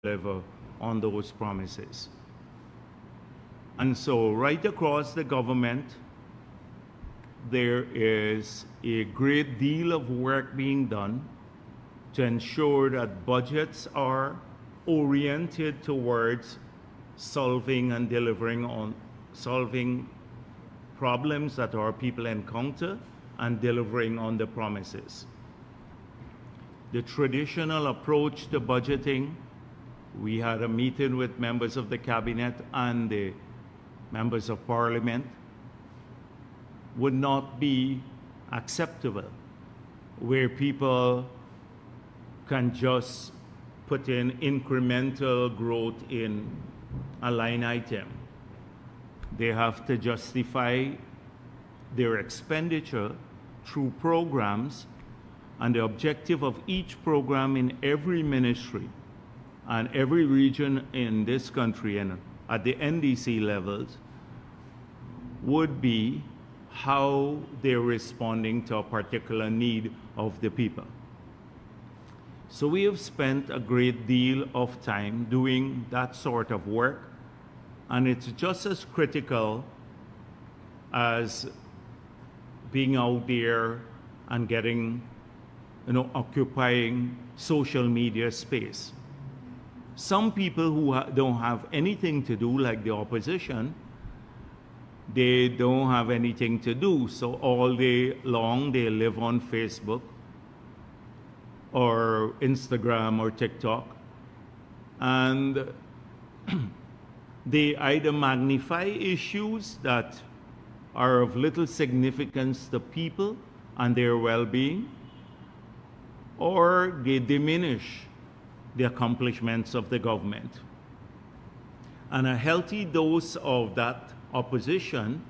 deliver on those promises. And so right across the government, there is a great deal of work being done to ensure that budgets are oriented towards solving and delivering on solving problems that our people encounter and delivering on the promises. The traditional approach to budgeting, we had a meeting with members of the cabinet and the members of parliament, would not be acceptable, where people can just put in incremental growth in a line item. They have to justify their expenditure through programs, and the objective of each program in every ministry and every region in this country and at the NDC levels would be how they're responding to a particular need of the people. So we have spent a great deal of time doing that sort of work, and it's just as critical as being out there and getting, occupying social media space. Some people who don't have anything to do, like the opposition, they don't have anything to do, so all day long they live on Facebook or Instagram or TikTok, and they either magnify issues that are of little significance to people and their well-being, or they diminish the accomplishments of the government. And a healthy dose of that opposition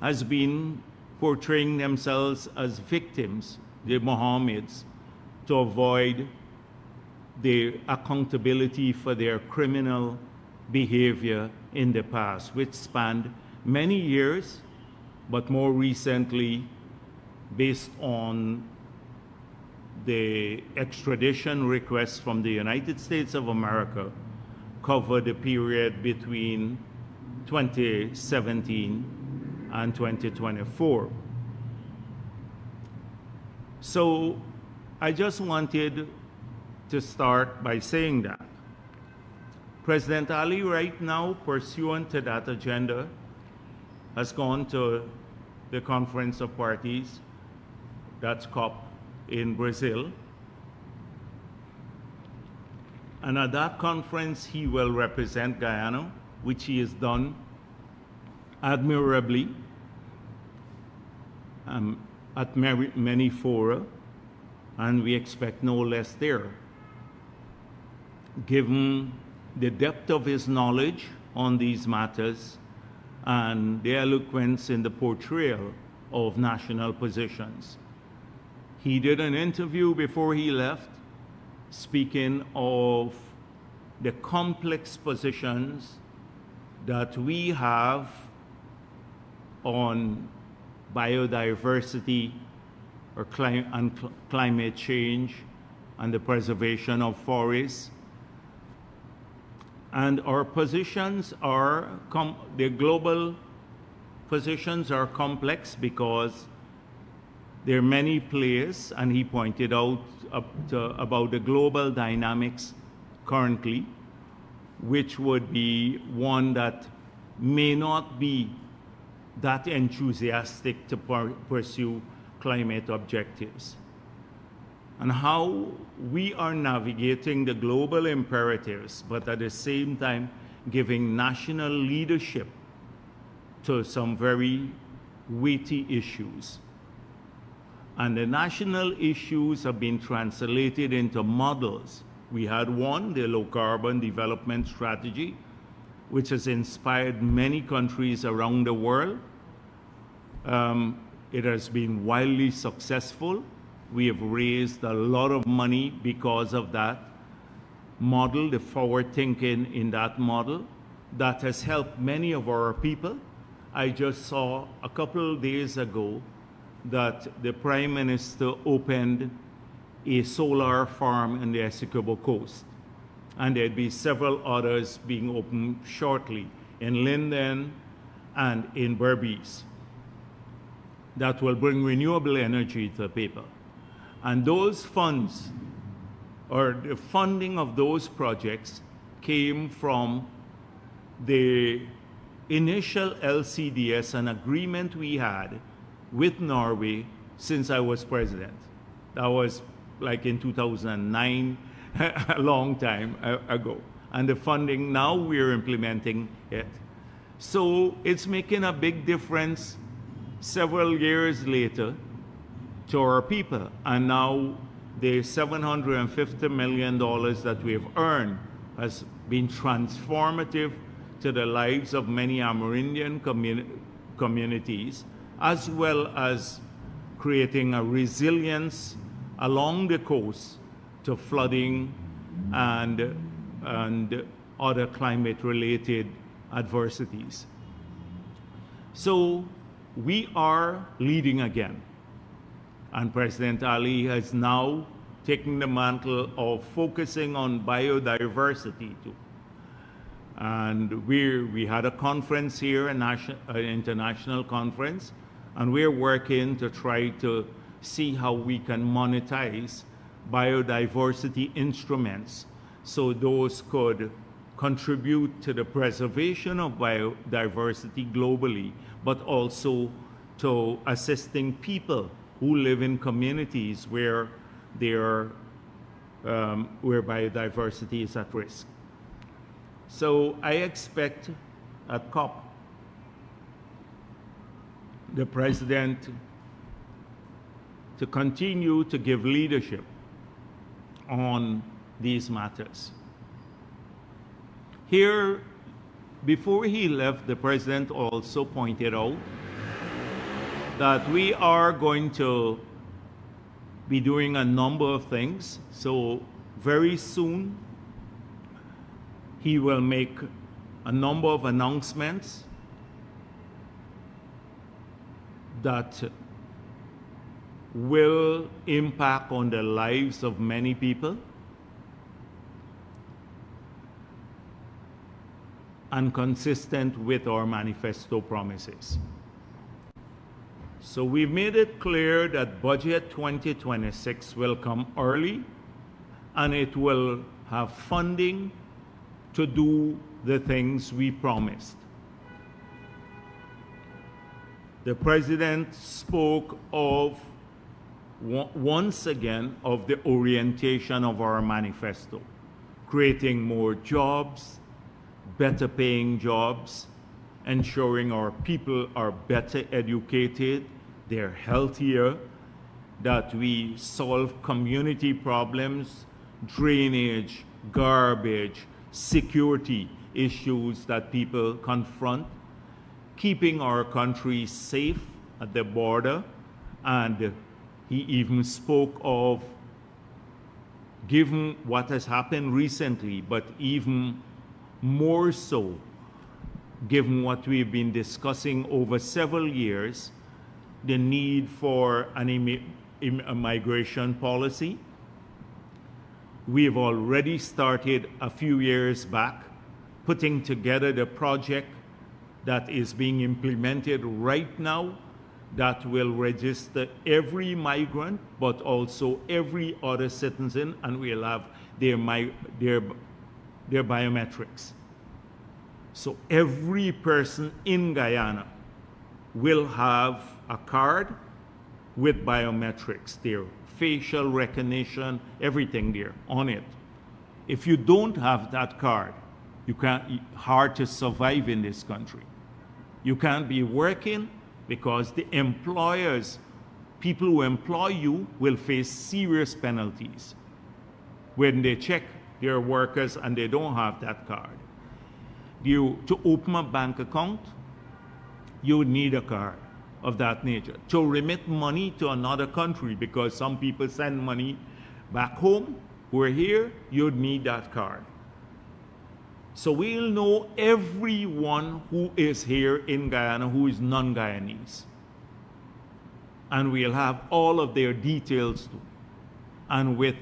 has been portraying themselves as victims, the Mohammeds, to avoid the accountability for their criminal behavior in the past, which spanned many years, but more recently, based on the extradition requests from the United States of America, cover the period between 2017 and 2024. So I just wanted to start by saying that President Ali right now, pursuant to that agenda, has gone to the Conference of Parties, that's COP in Brazil. And at that conference, he will represent Guyana, which he has done admirably at many fora, and we expect no less there. Given the depth of his knowledge on these matters and the eloquence in the portrayal of national positions. He did an interview before he left, speaking of the complex positions that we have on biodiversity or climate change and the preservation of forests. And our positions are, the global positions are complex because there are many players, and he pointed out about the global dynamics currently, which would be one that may not be that enthusiastic to pursue climate objectives. And how we are navigating the global imperatives, but at the same time giving national leadership to some very weighty issues. And the national issues have been translated into models. We had one, the low carbon development strategy, which has inspired many countries around the world. It has been wildly successful. We have raised a lot of money because of that model, the forward thinking in that model, that has helped many of our people. I just saw a couple of days ago that the Prime Minister opened a solar farm in the Essequibo coast. and there'd be several others being opened shortly in Linden and in Berbice that will bring renewable energy to the people. And those funds, or the funding of those projects, came from the initial LCDS, an agreement we had with Norway since I was president. That was like in 2009, a long time ago. And the funding, now we're implementing it. So it's making a big difference several years later to our people. And now the $750 million that we've earned has been transformative to the lives of many Amerindian communities, as well as creating a resilience along the coast to flooding and other climate-related adversities. So we are leading again. And President Ali has now taken the mantle of focusing on biodiversity too. And we had a conference here, an international conference, and we're working to try to see how we can monetize biodiversity instruments so those could contribute to the preservation of biodiversity globally, but also to assisting people who live in communities where biodiversity is at risk. So I expect at COP the President to continue to give leadership on these matters. Here, before he left, the President also pointed out that we are going to be doing a number of things. So very soon, he will make a number of announcements that will impact on the lives of many people and consistent with our manifesto promises. So we've made it clear that Budget 2026 will come early and it will have funding to do the things we promised. The President spoke of, once again, of the orientation of our manifesto, creating more jobs, better paying jobs, ensuring our people are better educated, they're healthier, that we solve community problems, drainage, garbage, security issues that people confront, keeping our country safe at the border, and he even spoke of, given what has happened recently, but even more so, given what we've been discussing over several years, the need for a migration policy. We've already started a few years back putting together the project that is being implemented right now that will register every migrant, but also every other citizen, and we'll have their biometrics. So every person in Guyana will have a card with biometrics, their facial recognition, everything there on it. If you don't have that card, hard to survive in this country. You can't be working because the employers, people who employ you, will face serious penalties when they check their workers and they don't have that card. To open a bank account, you need a card of that nature. To remit money to another country, because some people send money back home, who are here, you'd need that card. So we'll know everyone who is here in Guyana who is non-Guyanese. And we'll have all of their details too. And with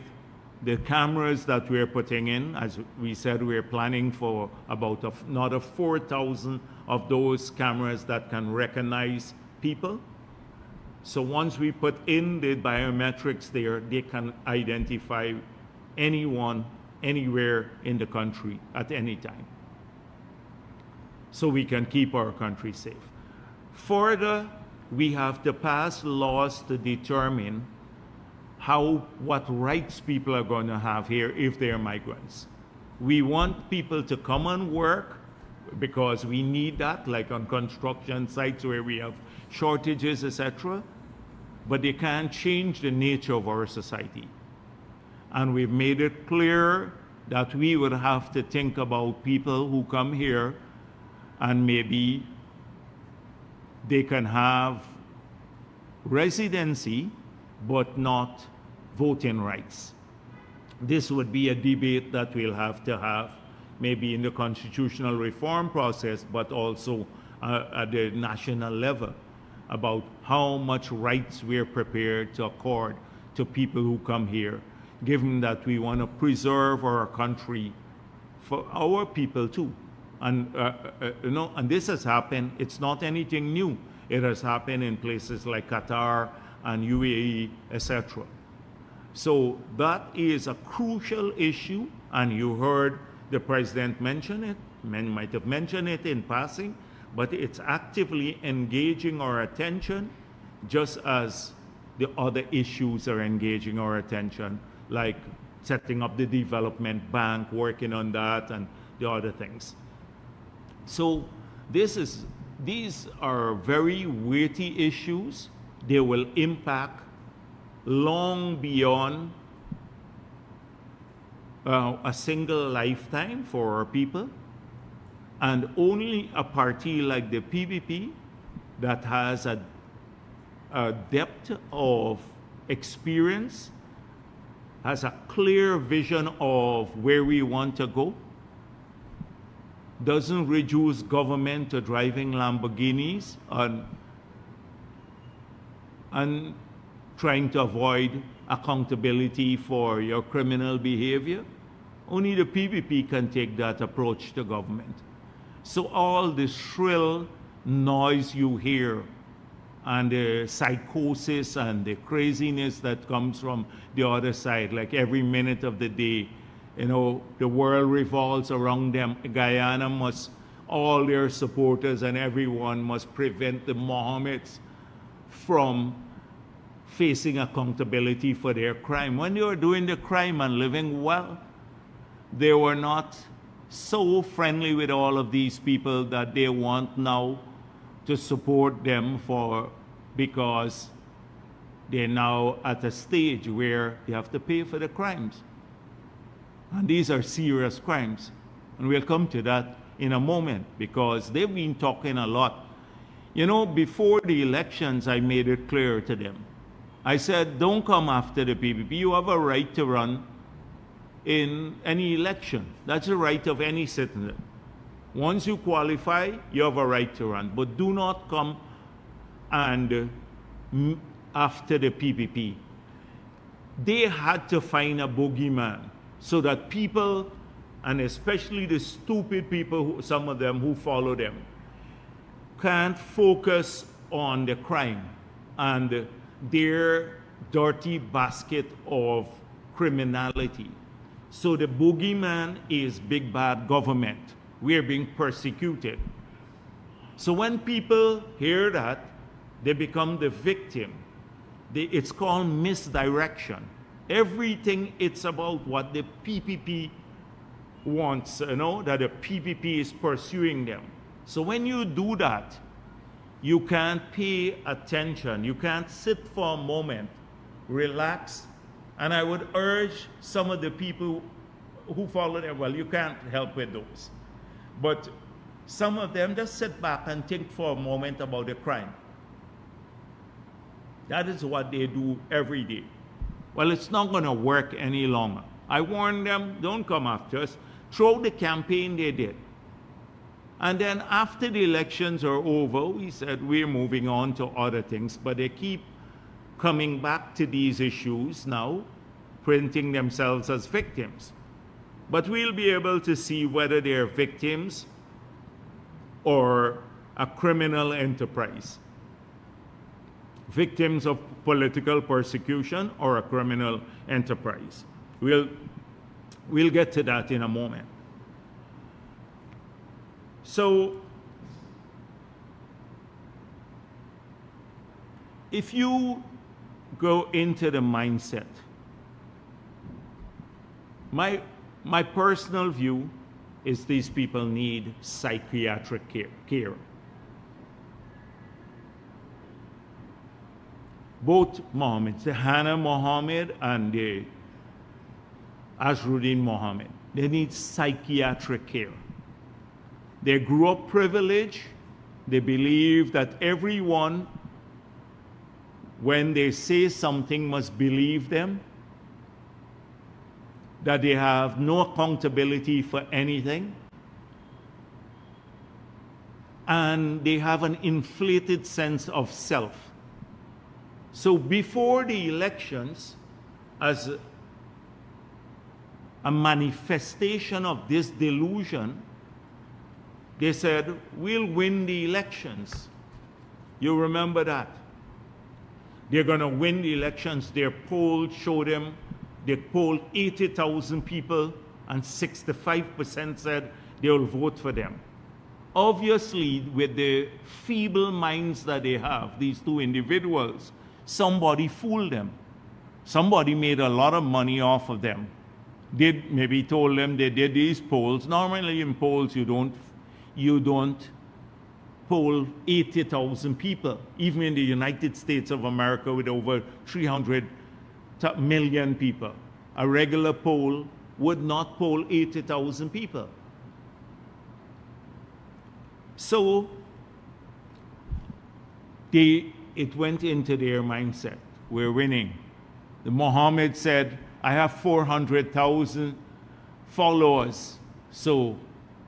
the cameras that we're putting in, as we said, we're planning for about another 4,000 of those cameras that can recognize people. So once we put in the biometrics there, they can identify anyone, anywhere in the country at any time. So we can keep our country safe. Further, we have to pass laws to determine what rights people are going to have here if they're migrants. We want people to come and work because we need that, like on construction sites where we have shortages, etc. But they can't change the nature of our society. And we've made it clear that we would have to think about people who come here and maybe they can have residency but not voting rights. This would be a debate that we'll have to have maybe in the constitutional reform process, but also at the national level about how much rights we're prepared to accord to people who come here, given that we want to preserve our country for our people too. And and this has happened. It's not anything new. It has happened in places like Qatar and UAE, etc. So that is a crucial issue, and you heard the president mention it. Men might have mentioned it in passing, but it's actively engaging our attention, just as the other issues are engaging our attention, like setting up the development bank, working on that, and the other things. So these are very weighty issues. They will impact long beyond a single lifetime for our people. And only a party like the PPP that has a depth of experience, has a clear vision of where we want to go, doesn't reduce government to driving Lamborghinis and trying to avoid accountability for your criminal behavior. Only the PPP can take that approach to government. So all the shrill noise you hear and the psychosis and the craziness that comes from the other side, like every minute of the day, the world revolves around them. Guyana must, all their supporters and everyone must prevent the Mohammeds from facing accountability for their crime. When they were doing the crime and living well, they were not so friendly with all of these people that they want now to support them because they're now at a stage where they have to pay for the crimes. And these are serious crimes. And we'll come to that in a moment because they've been talking a lot. Before the elections, I made it clear to them. I said, don't come after the PPP. You have a right to run in any election. That's the right of any citizen. Once you qualify, you have a right to run. But do not come and after the PPP. They had to find a boogeyman so that people, and especially the stupid people, some of them who follow them, can't focus on the crime and their dirty basket of criminality. So the boogeyman is big bad government. We are being persecuted. So when people hear that, they become the victim. It's called misdirection. Everything, it's about what the PPP wants, that the PPP is pursuing them. So when you do that, you can't pay attention. You can't sit for a moment, relax. And I would urge some of the people who follow them, well, you can't help with those. But some of them just sit back and think for a moment about the crime. That is what they do every day. Well, it's not going to work any longer. I warned them, don't come after us. Throughout the campaign, they did. And then after the elections are over, we said we're moving on to other things, but they keep coming back to these issues now, printing themselves as victims. But we'll be able to see whether they're victims or a criminal enterprise. Victims of political persecution or a criminal enterprise. We'll get to that in a moment. So, if you go into the mindset, my personal view is these people need psychiatric care. Both Mohammed, the Hannah Mohammed and the Azruddin Mohammed, they need psychiatric care. They grew up privileged. They believe that everyone, when they say something, must believe them, that they have no accountability for anything, and they have an inflated sense of self. So before the elections, as a manifestation of this delusion, they said, we'll win the elections. You remember that? They're going to win the elections. Their poll showed them, they polled 80,000 people, and 65% said they will vote for them. Obviously, with the feeble minds that they have, these two individuals, somebody fooled them. Somebody made a lot of money off of them. Maybe told them they did these polls. Normally in polls, you don't poll 80,000 people. Even in the United States of America with over 300 million people, a regular poll would not poll 80,000 people. So it went into their mindset. We're winning. The Muhammad said, I have 400,000 followers, so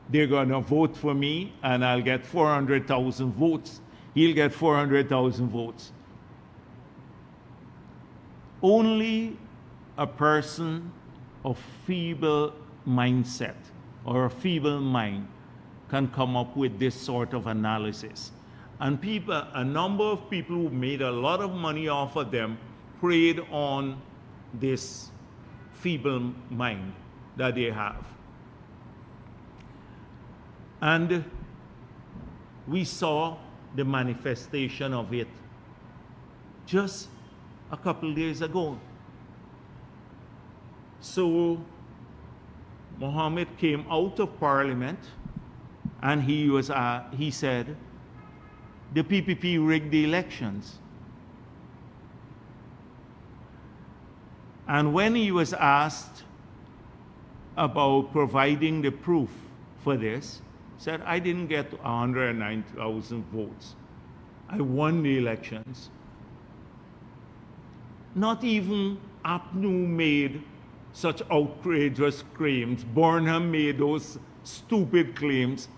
they're going to vote for me and I'll get 400,000 votes. He'll get 400,000 votes. Only a person of feeble mindset or a feeble mind can come up with this sort of analysis. And a number of people who made a lot of money off of them preyed on this feeble mind that they have. And we saw the manifestation of it just a couple days ago. So Mohammed came out of Parliament and he said, the PPP rigged the elections. And when he was asked about providing the proof for this, said, I didn't get 109,000 votes. I won the elections. Not even APNU made such outrageous claims. Burnham made those stupid claims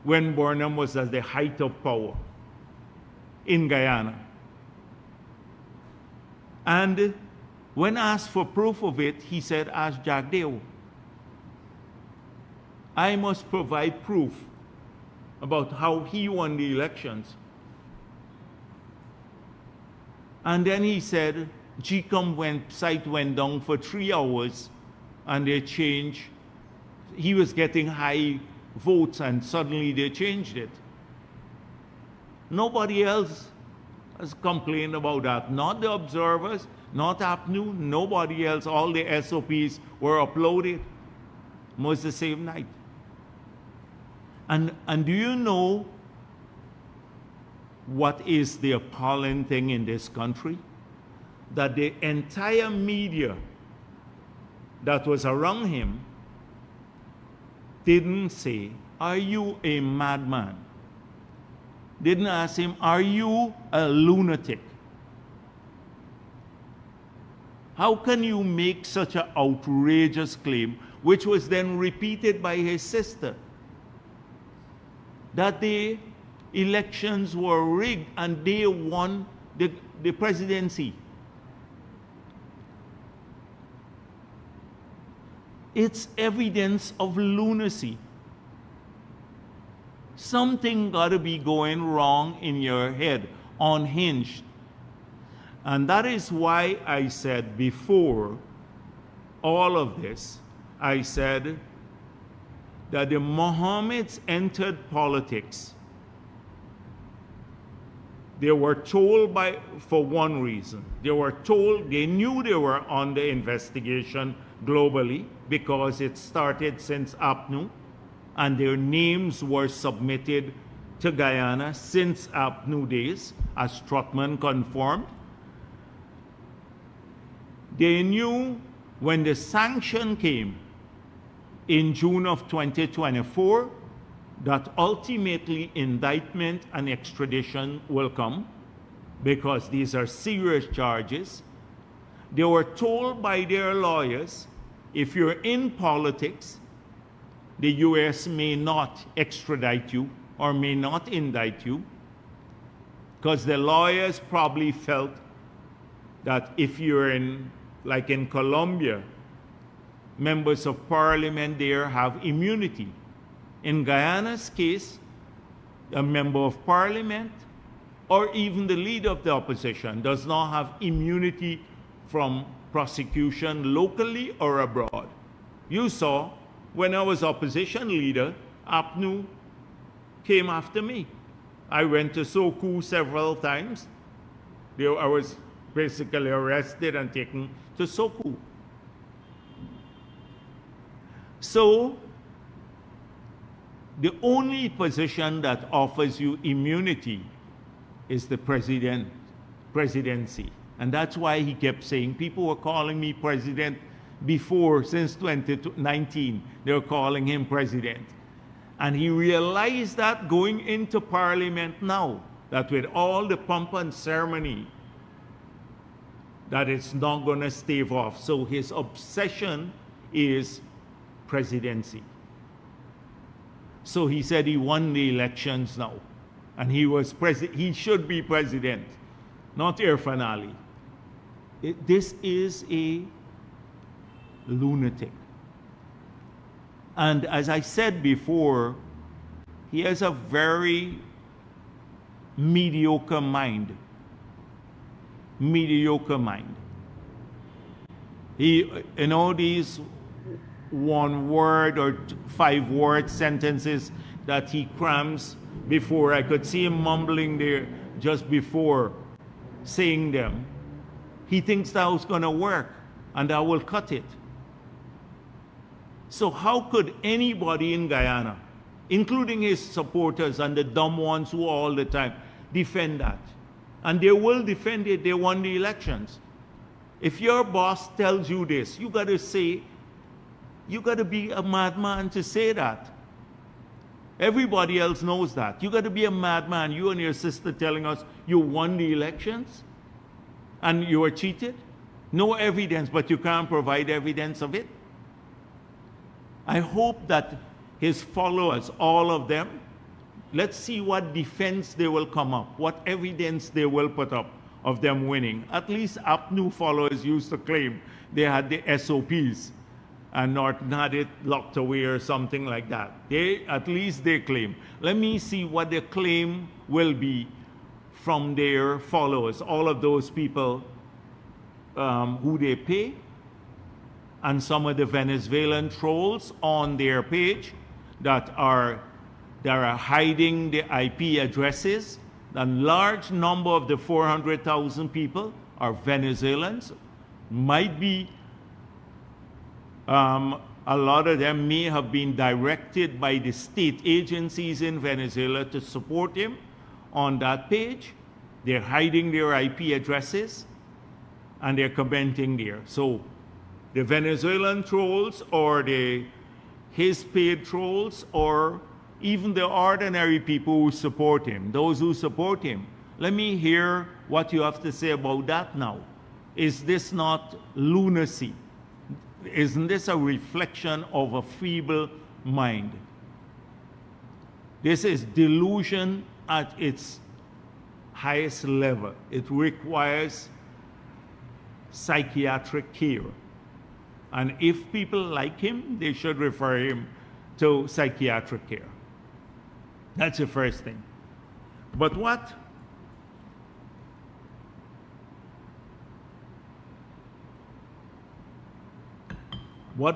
when Burnham was at the height of power in Guyana. And when asked for proof of it, he said, ask Jagdeo. I must provide proof about how he won the elections. And then he said, GCOM site went down for 3 hours and they changed. He was getting high votes and suddenly they changed it. Nobody else has complained about that. Not the observers, not APNU, nobody else. All the SOPs were uploaded almost the same night. And do you know what is the appalling thing in this country? That the entire media that was around him didn't say, are you a madman? Didn't ask him, are you a lunatic? How can you make such an outrageous claim, which was then repeated by his sister, that the elections were rigged and they won the presidency? It's evidence of lunacy. Something got to be going wrong in your head, unhinged. And that is why I said before all of this, I said that the Mohammeds entered politics. They were told for one reason. They were told, they knew they were under investigation globally because it started since APNU, and their names were submitted to Guyana since APNU days, as Trotman confirmed. They knew when the sanction came in June of 2024 that ultimately indictment and extradition will come because these are serious charges. They were told by their lawyers, if you're in politics, the US may not extradite you or may not indict you, because the lawyers probably felt that if you're in, like in Colombia, members of parliament there have immunity. In Guyana's case, a member of parliament or even the leader of the opposition does not have immunity from prosecution locally or abroad. You saw when I was opposition leader, APNU came after me. I went to Sokou several times. I was basically arrested and taken to Sokou. So, the only position that offers you immunity is the presidency. And that's why he kept saying, people were calling me president before, since 2019, they were calling him president. And he realized that going into parliament now, that with all the pomp and ceremony, that it's not going to stave off. So his obsession is presidency. So he said he won the elections now. And he should be president, not Irfan Ali. This is a lunatic. And as I said before, he has a very mediocre mind. Mediocre mind. He, these one word or 5 word sentences that he crams before, I could see him mumbling there just before saying them. He thinks that was going to work and that will cut it. So how could anybody in Guyana, including his supporters and the dumb ones who all the time, defend that? And they will defend it. They won the elections. If your boss tells you this, you got to say, you got to be a madman to say that. Everybody else knows that. You got to be a madman, you and your sister telling us you won the elections and you were cheated. No evidence, but you can't provide evidence of it. I hope that his followers, all of them, let's see what defense they will come up, what evidence they will put up of them winning. At least APNU followers used to claim they had the SOPs and Norton had it locked away or something like that. At least they claim. Let me see what their claim will be from their followers, all of those people who they pay, and some of the Venezuelan trolls on their page that are hiding the IP addresses. A large number of the 400,000 people are Venezuelans. Might be a lot of them may have been directed by the state agencies in Venezuela to support him on that page. They're hiding their IP addresses and they're commenting there. So the Venezuelan trolls or his paid trolls or even the ordinary people who support him, those who support him. Let me hear what you have to say about that now. Is this not lunacy? Isn't this a reflection of a feeble mind? This is delusion at its highest level. It requires psychiatric care. And if people like him, they should refer him to psychiatric care. That's the first thing. But what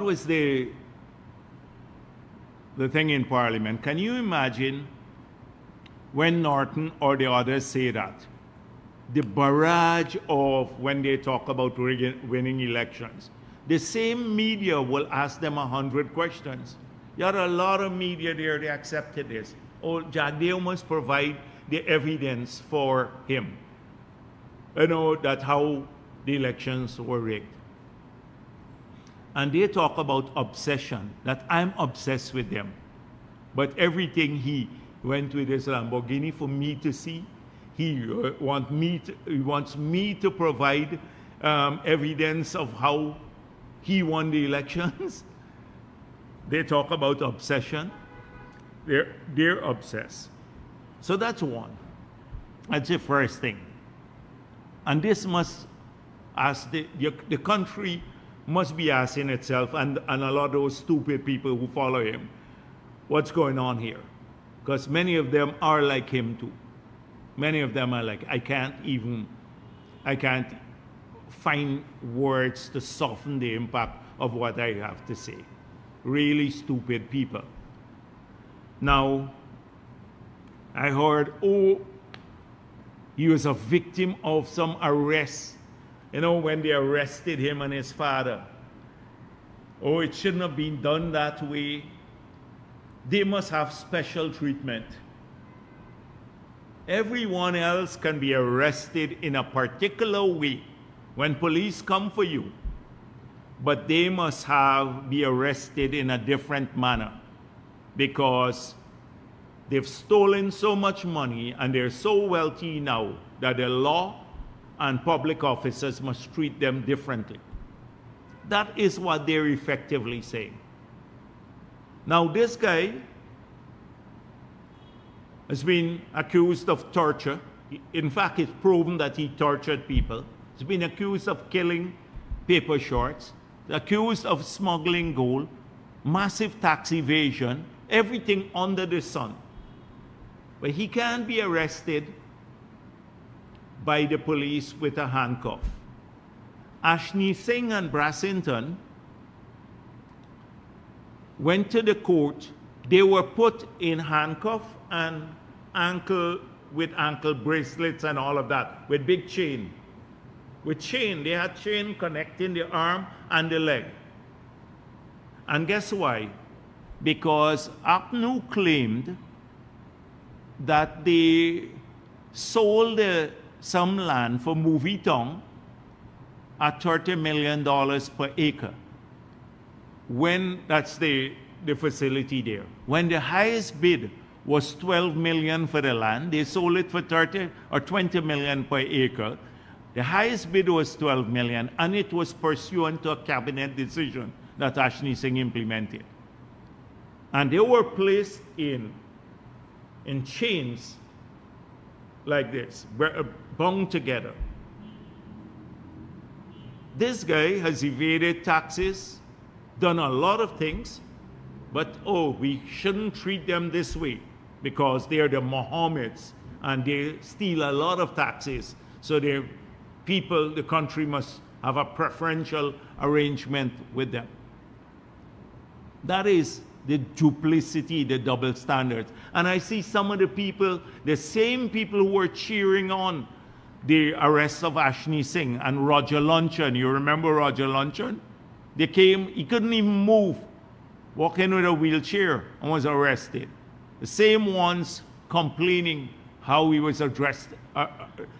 was the thing in Parliament? Can you imagine when Norton or the others say that? The barrage of when they talk about winning elections. The same media will ask them 100 questions. There are a lot of media there, they accepted this. Oh, Jagdeo must provide the evidence for him. You know, that how the elections were rigged. And they talk about obsession, that I'm obsessed with them. But everything he went with his Lamborghini for me to see, he wants me to provide evidence of how he won the elections. They talk about obsession. They're obsessed. So that's one. That's the first thing. And this must, as the country must be asking itself, and a lot of those stupid people who follow him, what's going on here? Because many of them are like him too. Many of them are like, I can't find words to soften the impact of what I have to say. Really stupid people. Now, I heard, oh, he was a victim of some arrest. You know, when they arrested him and his father. Oh, it shouldn't have been done that way. They must have special treatment. Everyone else can be arrested in a particular way when police come for you, but they must be arrested in a different manner because they've stolen so much money and they're so wealthy now that the law and public officers must treat them differently. That is what they're effectively saying. Now, this guy has been accused of torture. In fact, it's proven that he tortured people. He's been accused of killing paper shorts, accused of smuggling gold, massive tax evasion, everything under the sun. But he can't be arrested by the police with a handcuff. Ashni Singh and Brassington went to the court. They were put in handcuffs and ankle bracelets and all of that, with big chain. With chain, they had chain connecting the arm and the leg. And guess why? Because ACNU claimed that they sold some land for Movie Town at $30 million per acre. When that's the facility there. When the highest bid was $12 million for the land, they sold it for $30 or $20 million per acre. The highest bid was $12 million, and it was pursuant to a cabinet decision that Ashni Singh implemented. And they were placed in chains like this, bound together. This guy has evaded taxes, done a lot of things, but we shouldn't treat them this way because they're the Mohammeds and they steal a lot of taxes. So the country must have a preferential arrangement with them. That is the duplicity, the double standards. And I see some of the people, the same people who were cheering on the arrest of Ashni Singh and Roger Luncheon. You remember Roger Luncheon? They came, he couldn't even move, walked in with a wheelchair and was arrested. The same ones complaining how he was addressed,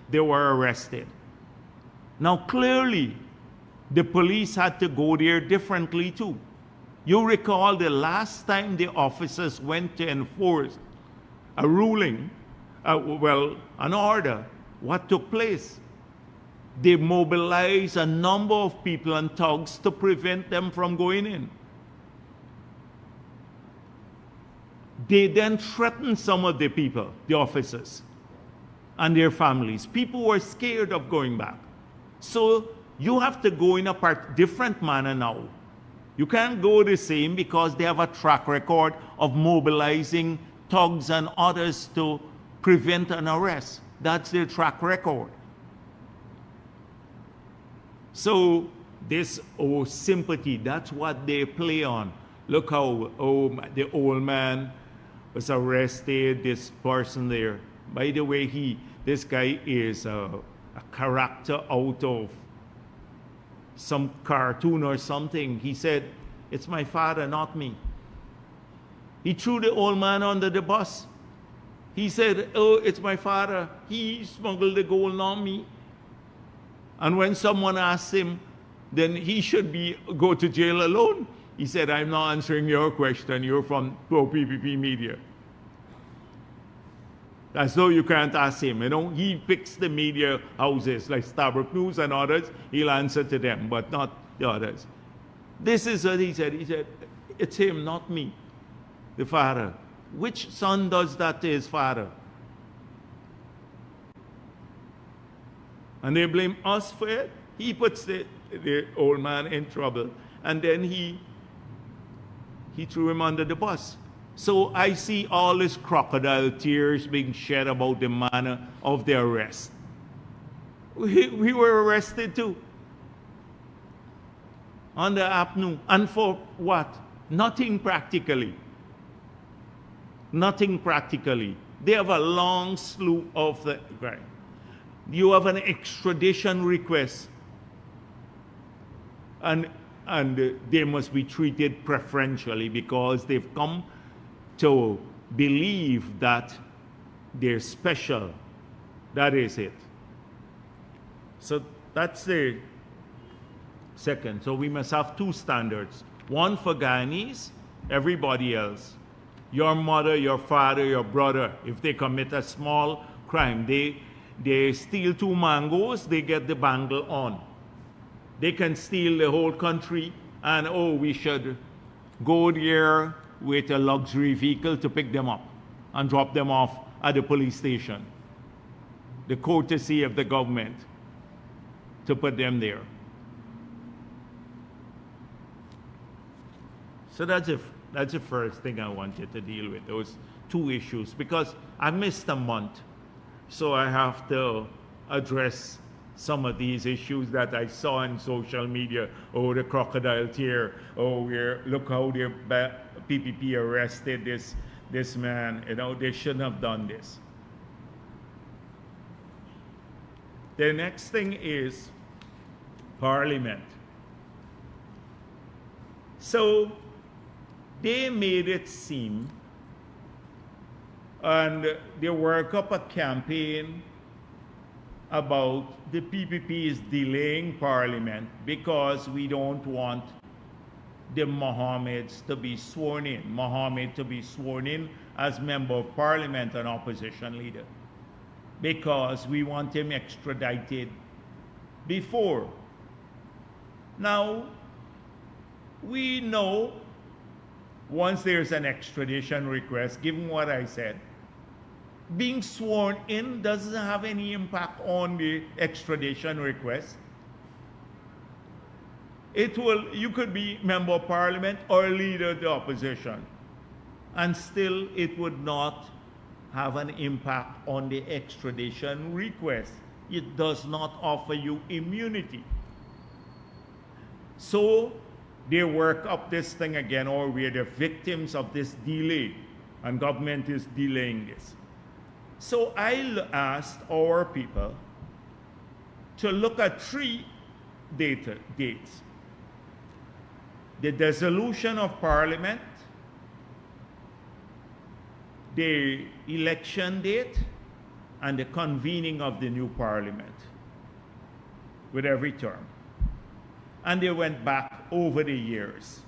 they were arrested. Now clearly, the police had to go there differently too. You recall the last time the officers went to enforce a ruling, an order, what took place? They mobilized a number of people and thugs to prevent them from going in. They then threatened some of the people, the officers, and their families. People were scared of going back. So you have to go in a different manner now. You can't go the same because they have a track record of mobilizing thugs and others to prevent an arrest. That's their track record. So this sympathy, that's what they play on. Look how the old man was arrested, this person there. By the way, this guy is a character out of some cartoon or something. He said, "It's my father, not me." He threw the old man under the bus. He said, "Oh, it's my father. He smuggled the gold, not me." And when someone asked him, then he should go to jail alone. He said, "I'm not answering your question. You're from pro-PPP media." As though you can't ask him, you know. He picks the media houses like Starbuck News and others. He'll answer to them, but not the others. This is what he said. He said, "It's him, not me, the father." Which son does that to his father? And they blame us for it. He puts the old man in trouble, and then he threw him under the bus. So I see all this crocodile tears being shed about the manner of the arrest. We were arrested too on the afternoon. And for what? Nothing practically. Nothing practically. They have a long slew of the crime. You have an extradition request, and they must be treated preferentially because they've come to believe that they're special. That is it. So that's the second. So we must have two standards. One for Guyanese, everybody else. Your mother, your father, your brother, if they commit a small crime, they steal 2 mangoes, they get the bangle on. They can steal the whole country, and we should go there with a luxury vehicle to pick them up and drop them off at the police station. The courtesy of the government to put them there. So that's the first thing I wanted to deal with, those 2 issues, because I missed a month. So I have to address some of these issues that I saw in social media. The crocodile tear. Look how the PPP arrested this man. You know, they shouldn't have done this. The next thing is Parliament. So they made it seem, and they work up a campaign about the PPP is delaying Parliament because we don't want the Mohammeds to be sworn in, Mohammed to be sworn in as Member of Parliament and opposition leader, because we want him extradited before. Now, we know once there's an extradition request, given what I said, being sworn in doesn't have any impact on the extradition request. You could be Member of Parliament or leader of the opposition, and still it would not have an impact on the extradition request. It does not offer you immunity. So they work up this thing again, or we're the victims of this delay, and government is delaying this. So I asked our people to look at 3 dates. The dissolution of Parliament, the election date, and the convening of the new Parliament with every term. And they went back over the years.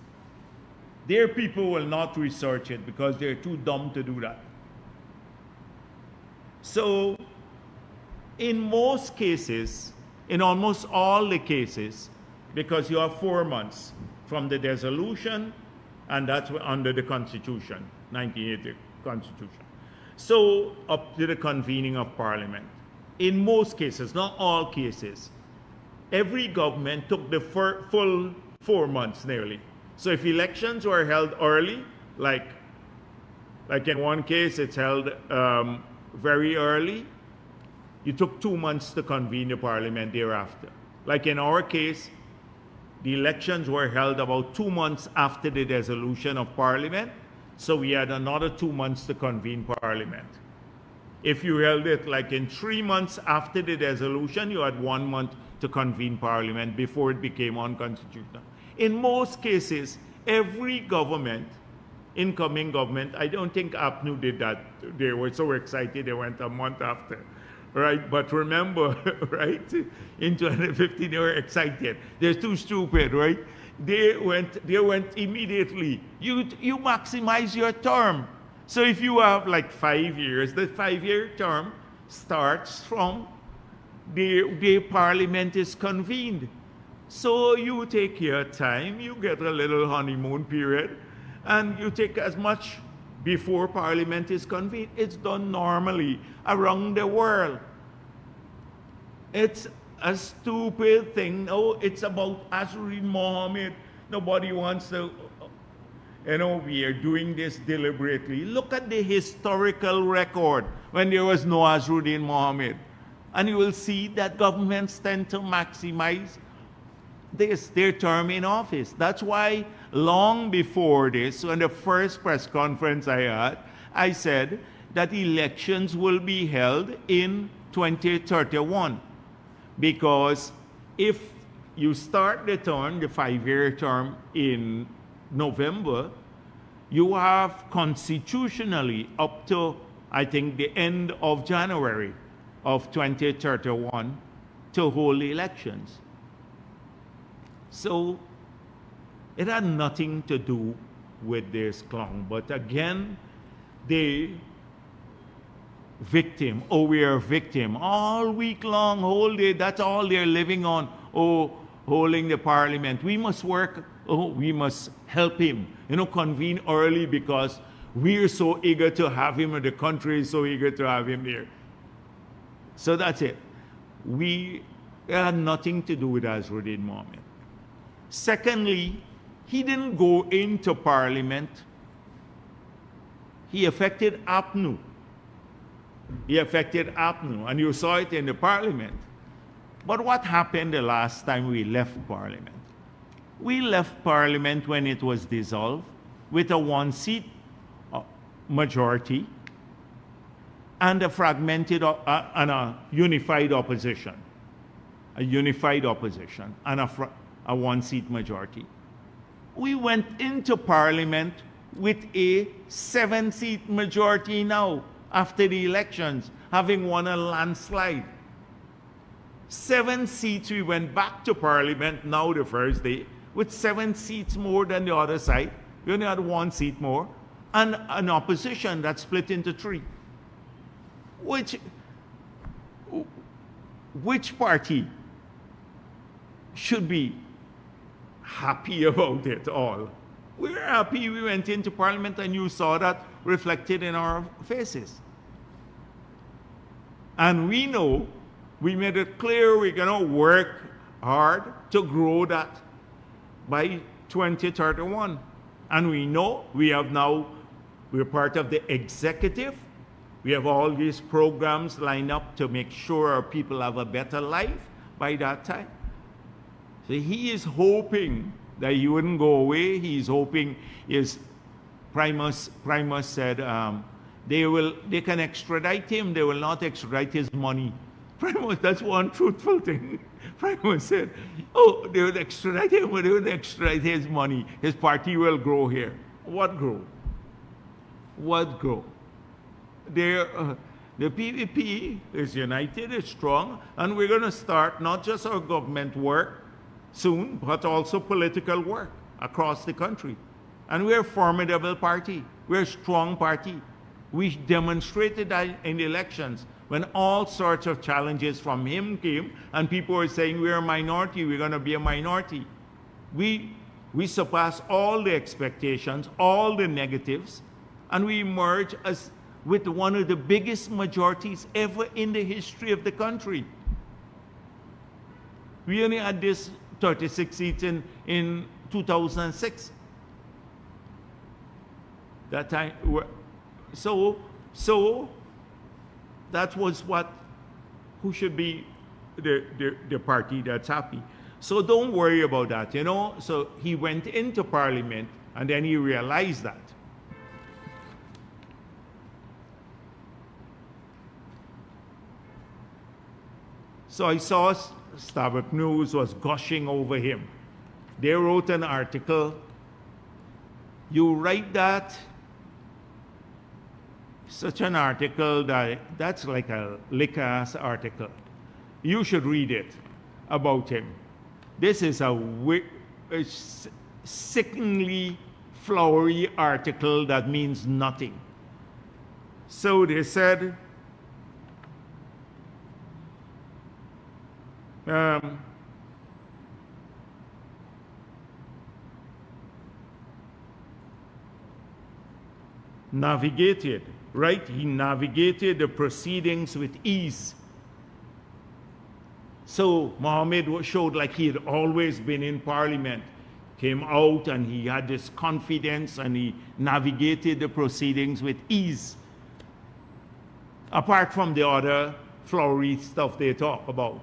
Their people will not research it because they're too dumb to do that. So, in most cases, in almost all the cases, because you have 4 months from the dissolution, and that's under the Constitution, 1980 Constitution. So, up to the convening of Parliament. In most cases, not all cases, every government took the full 4 months nearly. So if elections were held early, like in one case it's held very early, you took 2 months to convene the parliament thereafter. Like in our case, the elections were held about 2 months after the dissolution of parliament, so we had another 2 months to convene parliament. If you held it like in 3 months after the dissolution, you had 1 month to convene parliament before it became unconstitutional. In most cases, every government, incoming government, I don't think APNU did that. They were so excited they went a month after, right? But remember, right, in 2015 they were excited. They're too stupid, right? They went immediately. You maximize your term. So if you have like 5 years, the 5-year term starts from the parliament is convened. So you take your time, you get a little honeymoon period, and you take as much before parliament is convened. It's done normally around the world. It's a stupid thing. No, it's about Azruddin Mohammed. Nobody wants to, we are doing this deliberately. Look at the historical record when there was no Azruddin Mohammed. And you will see that governments tend to maximize their term in office. That's why long before this, when the first press conference I had, I said that elections will be held in 2031. Because if you start the term, the 5-year term in November, you have constitutionally up to, I think, the end of January of 2031 to hold elections. So it had nothing to do with this clown. But again, the victim, we are a victim. All week long, whole day, that's all they're living on. Holding the parliament. We must work, we must help him. Convene early because we're so eager to have him, and the country is so eager to have him there. So that's it. It had nothing to do with Azruddin Mohammed. Secondly, he didn't go into parliament. He affected APNU. And you saw it in the parliament. But what happened the last time we left parliament? We left parliament when it was dissolved with a 1-seat majority and a fragmented and a unified opposition. A unified opposition and a 1-seat majority. We went into parliament with a 7-seat majority now after the elections, having won a landslide. 7 seats, we went back to parliament now the first day with 7 seats more than the other side. We only had 1 seat more, and an opposition that split into 3. Which party should be happy about it all? We're happy we went into parliament, and you saw that reflected in our faces. And we know, we made it clear we're going to work hard to grow that by 2031. And we know we're part of the executive. We have all these programs lined up to make sure our people have a better life by that time. So he is hoping that he wouldn't go away. He's hoping, Primus said, they can extradite him, they will not extradite his money. Primus, that's one truthful thing. Primus said, they will extradite him, but they will extradite his money. His party will grow here. What grow? What grow? The PPP is united, it's strong, and we're going to start not just our government work soon, but also political work across the country. And we're a formidable party. We're a strong party. We demonstrated that in the elections when all sorts of challenges from him came and people were saying we're a minority, we're going to be a minority. We surpassed all the expectations, all the negatives, and we emerged with one of the biggest majorities ever in the history of the country. We only had this 36 seats in 2006. That time, so that was who should be the party that's happy. So don't worry about that, you know. So he went into Parliament and then he realized that. So I saw Starbuck News was gushing over him. They wrote an article. You write that, such an article that's like a lick-ass article. You should read it about him. This is a sickeningly flowery article that means nothing. So they said, navigated, right? He navigated the proceedings with ease. So Mohammed showed like he had always been in Parliament, came out and he had this confidence and he navigated the proceedings with ease. Apart from the other flowery stuff they talk about.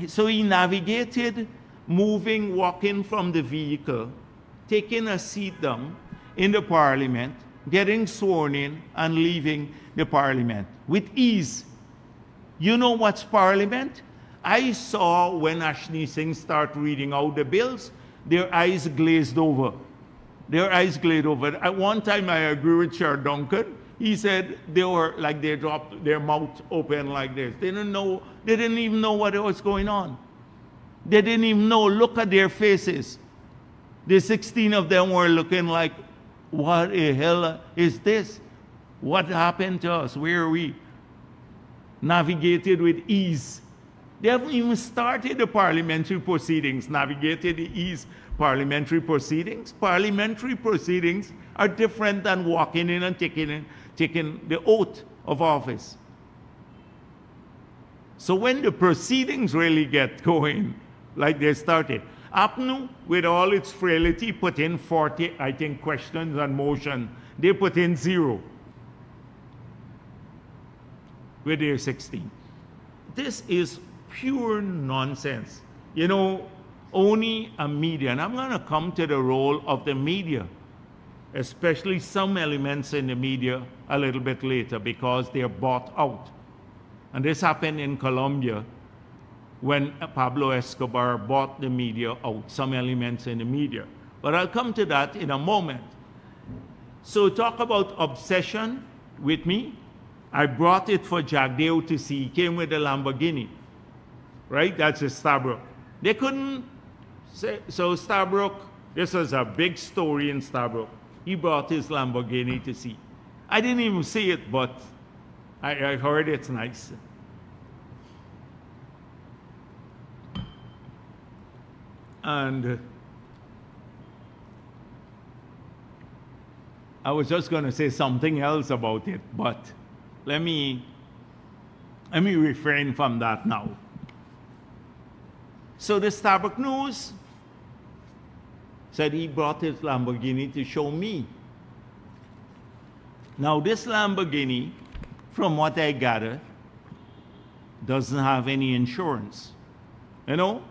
So he navigated, moving, walking from the vehicle, taking a seat down in the Parliament, getting sworn in and leaving the Parliament with ease. You know what's Parliament? I saw when Ashley Singh started reading out the bills, their eyes glazed over. Their eyes glazed over. At one time I agree with Chair Duncan. He said they were like they dropped their mouth open like this. They didn't even know what was going on. They didn't even know. Look at their faces. The 16 of them were looking like, what the hell is this? What happened to us? Where are we? Navigated with ease. They haven't even started the parliamentary proceedings. Navigated the ease parliamentary proceedings. Parliamentary proceedings are different than walking in and taking the oath of office. So when the proceedings really get going, like they started, APNU, with all its frailty, put in 40, I think, questions and motion. They put in 0 with their 16. This is pure nonsense. You know, only a media, and I'm going to come to the role of the media, especially some elements in the media a little bit later because they're bought out. And this happened in Colombia when Pablo Escobar bought the media out, some elements in the media. But I'll come to that in a moment. So talk about obsession with me. I brought it for Jagdeo to see. He came with a Lamborghini, right? That's a Stabrook. They couldn't say, so Stabrook, this was a big story in Stabrook. He brought his Lamborghini to see. I didn't even see it, but I heard it's nice. And I was just going to say something else about it, but let me refrain from that now. So the Starbuck News said he brought his Lamborghini to show me. Now this Lamborghini, from what I gather, doesn't have any insurance. You know?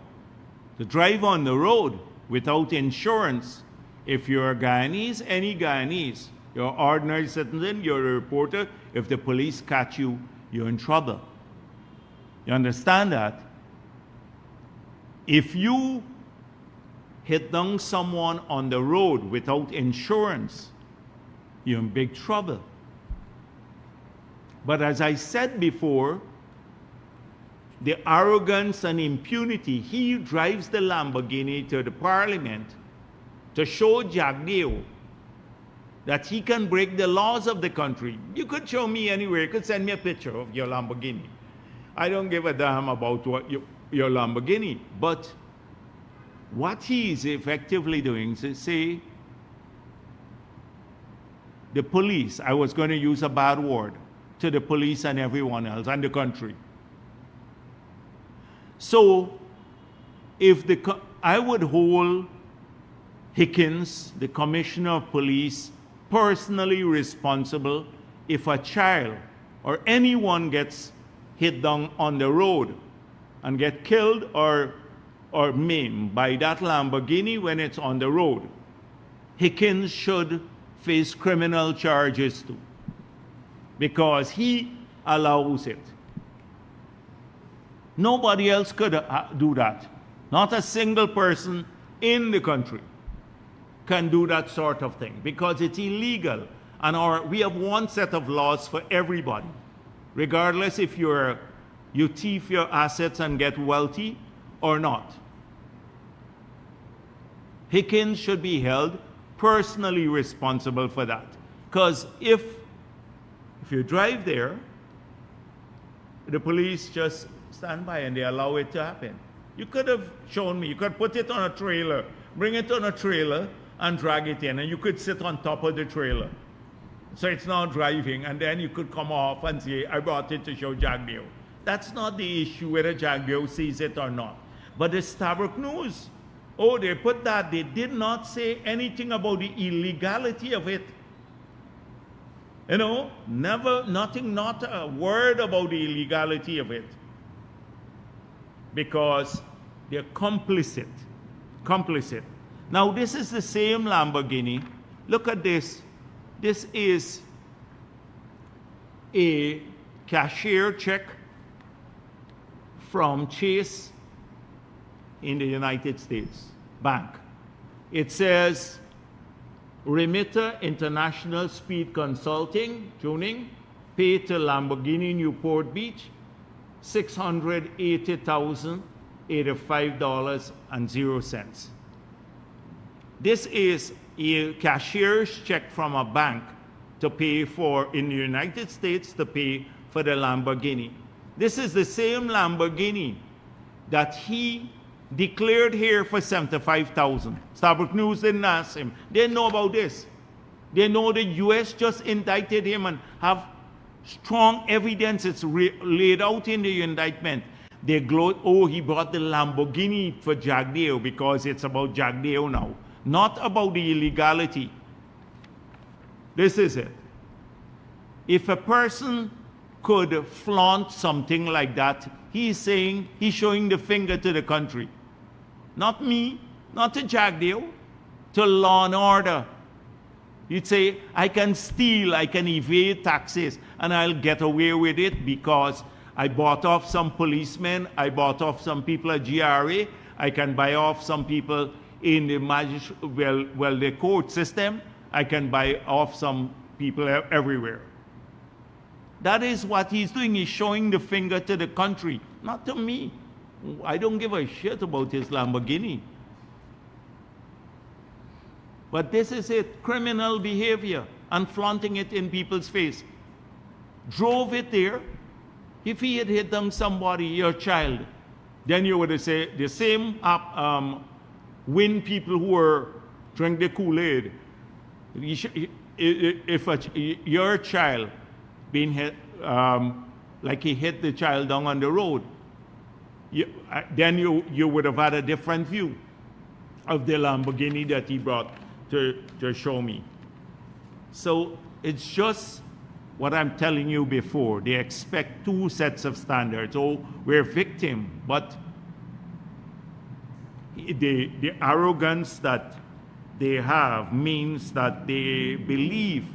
To drive on the road without insurance, if you're a Guyanese, any Guyanese, you're an ordinary citizen, you're a reporter, if the police catch you, you're in trouble. You understand that? If you hit down someone on the road without insurance, you're in big trouble. But as I said before, the arrogance and impunity, he drives the Lamborghini to the parliament to show Jagdeo that he can break the laws of the country. You could show me anywhere. You could send me a picture of your Lamborghini. I don't give a damn about what your Lamborghini. But what he is effectively doing is say, the police, I was going to use a bad word, to the police and everyone else and the country. So, I would hold Hickens, the commissioner of police, personally responsible if a child or anyone gets hit down on the road and get killed or maimed by that Lamborghini when it's on the road. Hickens should face criminal charges too, because he allows it. Nobody else could do that. Not a single person in the country can do that sort of thing, because it's illegal. And we have one set of laws for everybody, regardless if you thief your assets and get wealthy or not. Hickens should be held personally responsible for that. Because if you drive there, the police just stand by and they allow it to happen. You could have shown me, you could put it on a trailer, bring it on a trailer and drag it in, and you could sit on top of the trailer. So it's not driving, and then you could come off and say, I brought it to show Jagdeo. That's not the issue, whether Jagdeo sees it or not. But the Starbuck News, oh, they put that. They did not say anything about the illegality of it. You know, nothing, not a word about the illegality of it. Because they're complicit. Complicit. Now, this is the same Lamborghini. Look at this. This is a cashier check from Chase in the United States Bank. It says, Remitter International Speed Consulting, tuning, paid to Lamborghini Newport Beach, $680,085.00. This is a cashier's check from a bank to pay for, in the United States, to pay for the Lamborghini. This is the same Lamborghini that he declared here for $75,000. Starbuck News didn't ask him. They didn't know about this. They know the U.S. just indicted him and have strong evidence. It's laid out in the indictment. They gloat, oh, he brought the Lamborghini for Jagdeo because it's about Jagdeo now, not about the illegality. This is it. If a person could flaunt something like that, he's showing the finger to the country. Not me, not to Jagdeo, to law and order. You'd say, I can steal, I can evade taxes, and I'll get away with it because I bought off some policemen, I bought off some people at GRA, I can buy off some people in the the court system, I can buy off some people everywhere. That is what he's doing. He's showing the finger to the country, not to me. I don't give a shit about his Lamborghini. But this is it, criminal behavior and flaunting it in people's face. Drove it there. If he had hit down somebody, your child, then you would have said the same win people who were drink the Kool-Aid. If your child being hit, like he hit the child down on the road, then you would have had a different view of the Lamborghini that he brought to show me. So it's just what I'm telling you before. They expect two sets of standards. Oh, we're victim, but the arrogance that they have means that they believe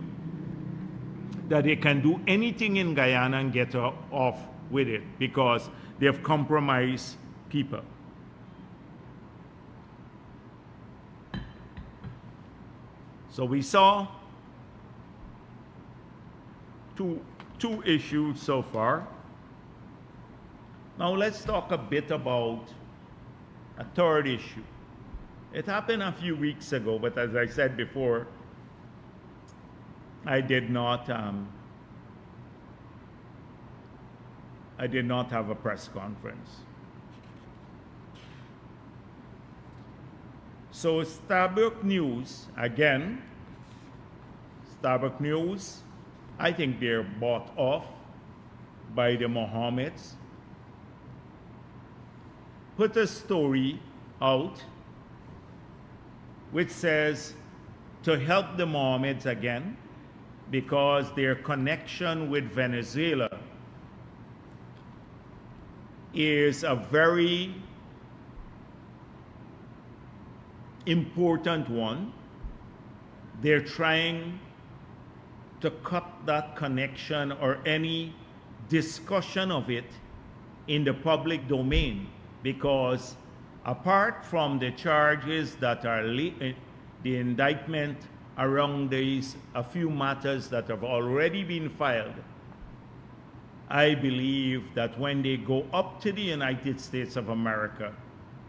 that they can do anything in Guyana and get off with it because they've compromised people. So we saw two issues so far. Now let's talk a bit about a third issue. It happened a few weeks ago, but as I said before, I did not have a press conference. So Starbuck News, again, Starbuck News, I think they're bought off by the Mohammeds, put a story out which says to help the Mohammeds again, because their connection with Venezuela is a very important one. They're trying to cut that connection or any discussion of it in the public domain, because apart from the charges that are the indictment around these a few matters that have already been filed, I believe that when they go up to the United States of America,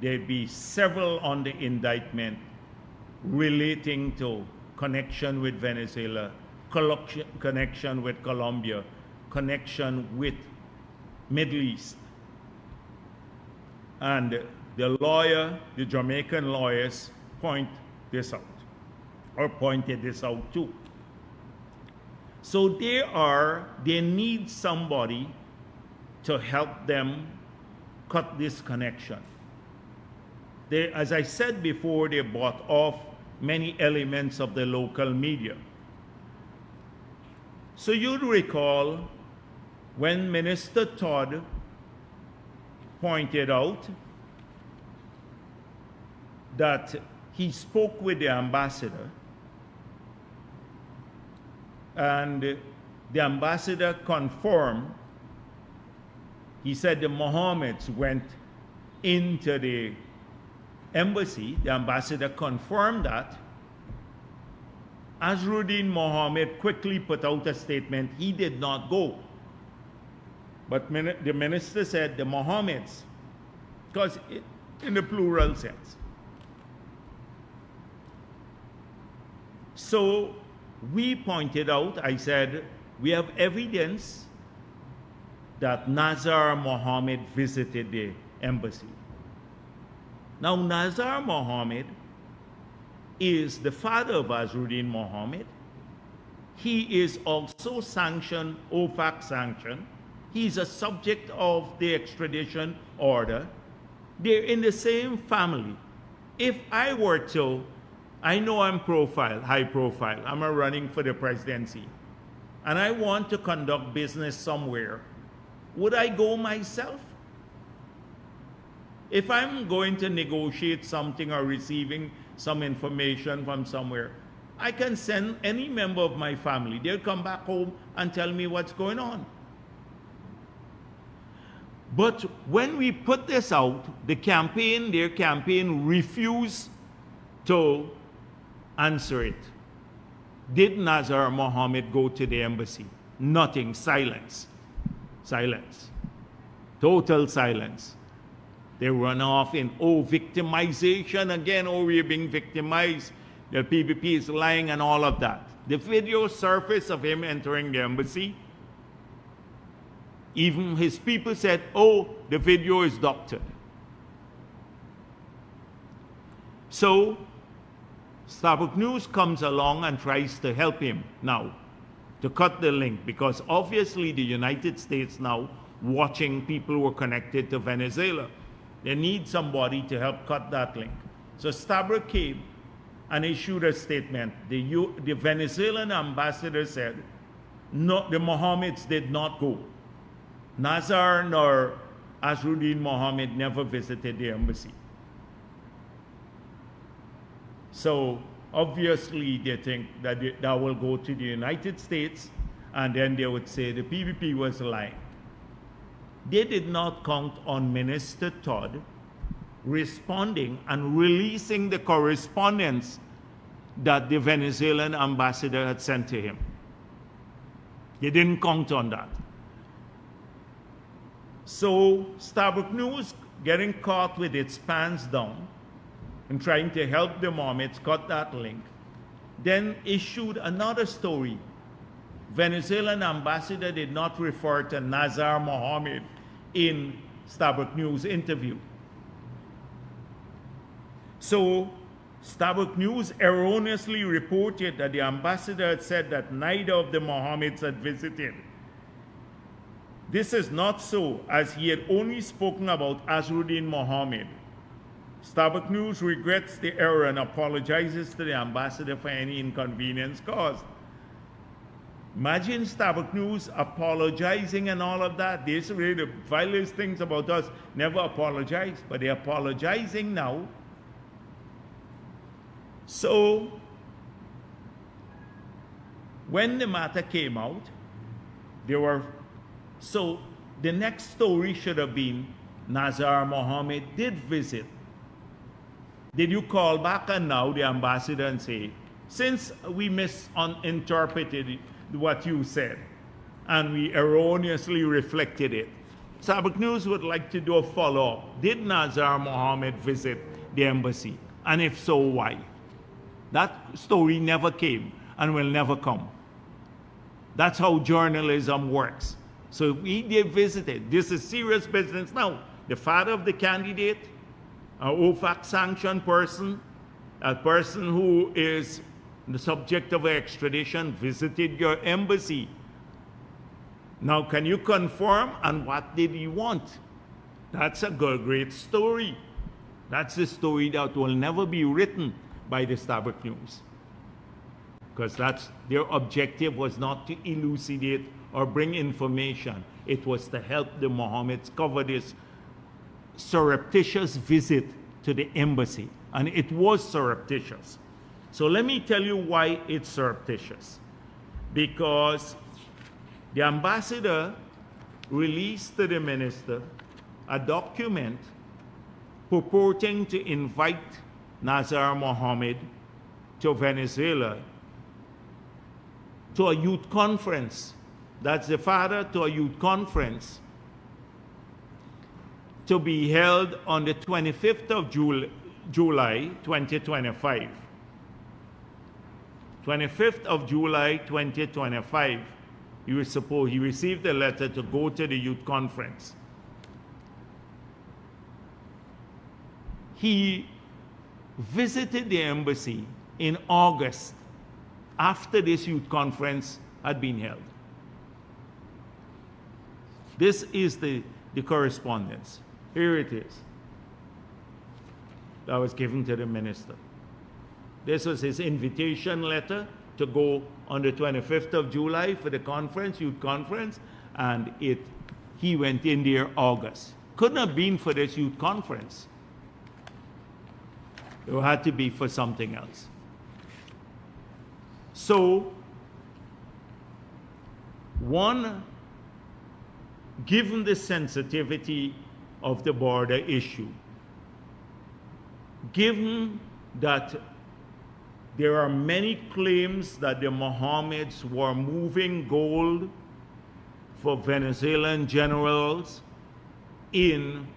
there'd be several on the indictment relating to connection with Venezuela, connection with Colombia, connection with Middle East. And the Jamaican lawyers point this out, or pointed this out too. So they need somebody to help them cut this connection. As I said before, they bought off many elements of the local media. So you'd recall when Minister Todd pointed out that he spoke with the ambassador, and the ambassador confirmed. He said the Mohammeds went into the embassy. The ambassador confirmed that. Azruddin Mohammed quickly put out a statement. He did not go. But the minister said the Mohammeds, because in the plural sense. So we pointed out, I said, we have evidence that Nazar Mohammed visited the embassy. Now, Nazar Mohammed is the father of Azruddin Mohammed. He is also sanctioned, OFAC sanctioned. He's a subject of the extradition order. They're in the same family. If I were to, I know I'm high profile, I'm running for the presidency, and I want to conduct business somewhere, would I go myself? If I'm going to negotiate something or receiving some information from somewhere, I can send any member of my family. They'll come back home and tell me what's going on. But when we put this out, their campaign refused to answer it. Did Nazar Mohammed go to the embassy? Nothing. Silence. Silence. Total silence. They run off in, victimization again, we're being victimized. The PPP is lying and all of that. The video surfaced of him entering the embassy. Even his people said, the video is doctored. So, Starbuck News comes along and tries to help him now to cut the link, because obviously the United States now watching people who are connected to Venezuela. They need somebody to help cut that link. So Starbuck came and issued a statement. The Venezuelan ambassador said, no, the Mohammeds did not go. Nazar nor Azruddin Mohammed never visited the embassy. So obviously they think that that will go to the United States, and then they would say the PPP was lying. They did not count on Minister Todd responding and releasing the correspondence that the Venezuelan ambassador had sent to him. They didn't count on that. So Starbuck News, getting caught with its pants down and trying to help the Mohammeds cut that link, then issued another story. Venezuelan ambassador did not refer to Nazar Mohammed in Starbuck News interview. So Starbuck News erroneously reported that the ambassador had said that neither of the Mohammeds had visited. This is not so, as he had only spoken about Azruddin Mohammed. Starbuck News regrets the error and apologizes to the ambassador for any inconvenience caused. Imagine Starbuck News apologizing and all of that. They say the vilest things about us, never apologize, but they're apologizing now. So, when the matter came out, so the next story should have been Nazar Mohammed did visit. Did you call back and now the ambassador and say, since we misinterpreted what you said and we erroneously reflected it, Starbuck News would like to do a follow-up. Did Nazar Mohammed visit the embassy? And if so, why? That story never came and will never come. That's how journalism works. So they visited. This is serious business now. The father of the candidate, an OFAC sanctioned person, a person who is the subject of extradition, visited your embassy. Now, can you confirm? And what did he want? That's a great story. That's a story that will never be written by the Starbuck News. Because their objective was not to elucidate or bring information. It was to help the Mohammeds cover this surreptitious visit to the embassy. And it was surreptitious. So let me tell you why it's surreptitious. Because the ambassador released to the minister a document purporting to invite Nazar Mohammed to Venezuela to a youth conference. That's the father to a youth conference to be held on the 25th of July 2025. 25th of July 2025, he received a letter to go to the youth conference. He visited the embassy in August after this youth conference had been held. This is the correspondence. Here it is. That was given to the minister. This was his invitation letter to go on the 25th of July for the conference, youth conference, and he went in there August. Couldn't have been for this youth conference. It had to be for something else. So, given the sensitivity of the border issue, given that there are many claims that the Mohammeds were moving gold for Venezuelan generals in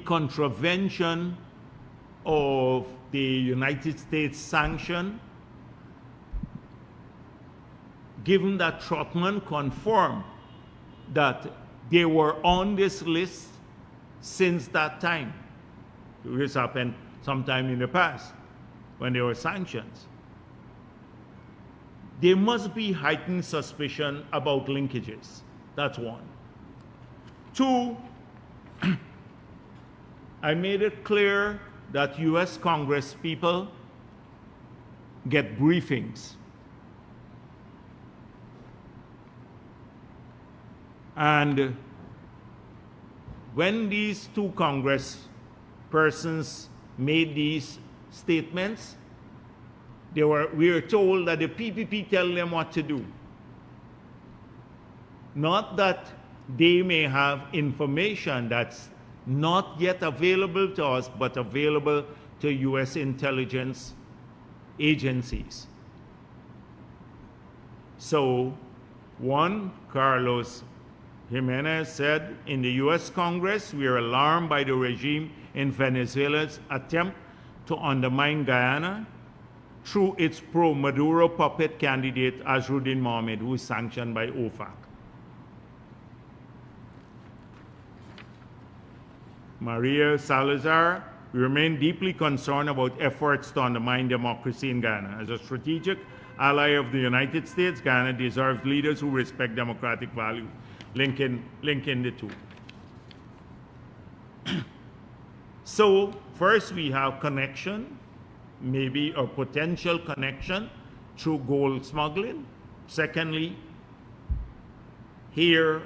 contravention of the United States sanction, given that Trotman confirmed that they were on this list since that time. This happened sometime in the past when there were sanctions. There must be heightened suspicion about linkages. That's one. Two, I made it clear that US Congress people get briefings. And when these two Congress persons made these statements, we were told that the PPP tell them what to do. Not that they may have information that's not yet available to us, but available to US intelligence agencies. So, one, Carlos Jimenez said, in the US Congress, we are alarmed by the regime in Venezuela's attempt to undermine Guyana through its pro-Maduro puppet candidate Azruddin Mohammed, who is sanctioned by OFAC. Maria Salazar, we remain deeply concerned about efforts to undermine democracy in Guyana. As a strategic ally of the United States, Guyana deserves leaders who respect democratic values. Linking the two. So first we have connection, maybe a potential connection through gold smuggling. Secondly, here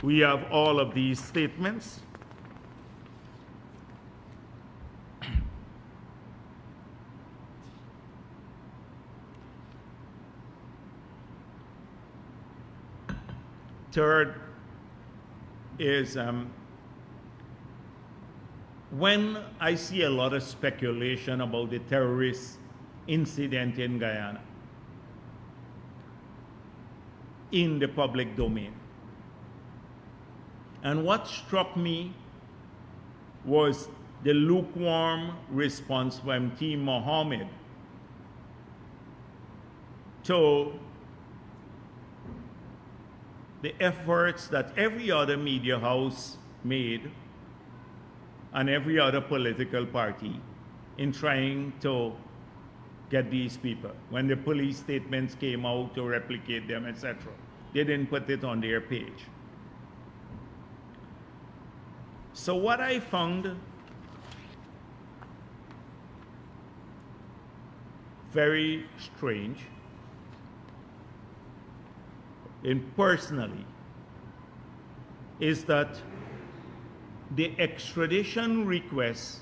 we have all of these statements. Third is when I see a lot of speculation about the terrorist incident in Guyana in the public domain. And what struck me was the lukewarm response from Team Mohammed to the efforts that every other media house made and every other political party in trying to get these people. When the police statements came out to replicate them, etc., they didn't put it on their page. So what I found very strange, and personally, is that the extradition request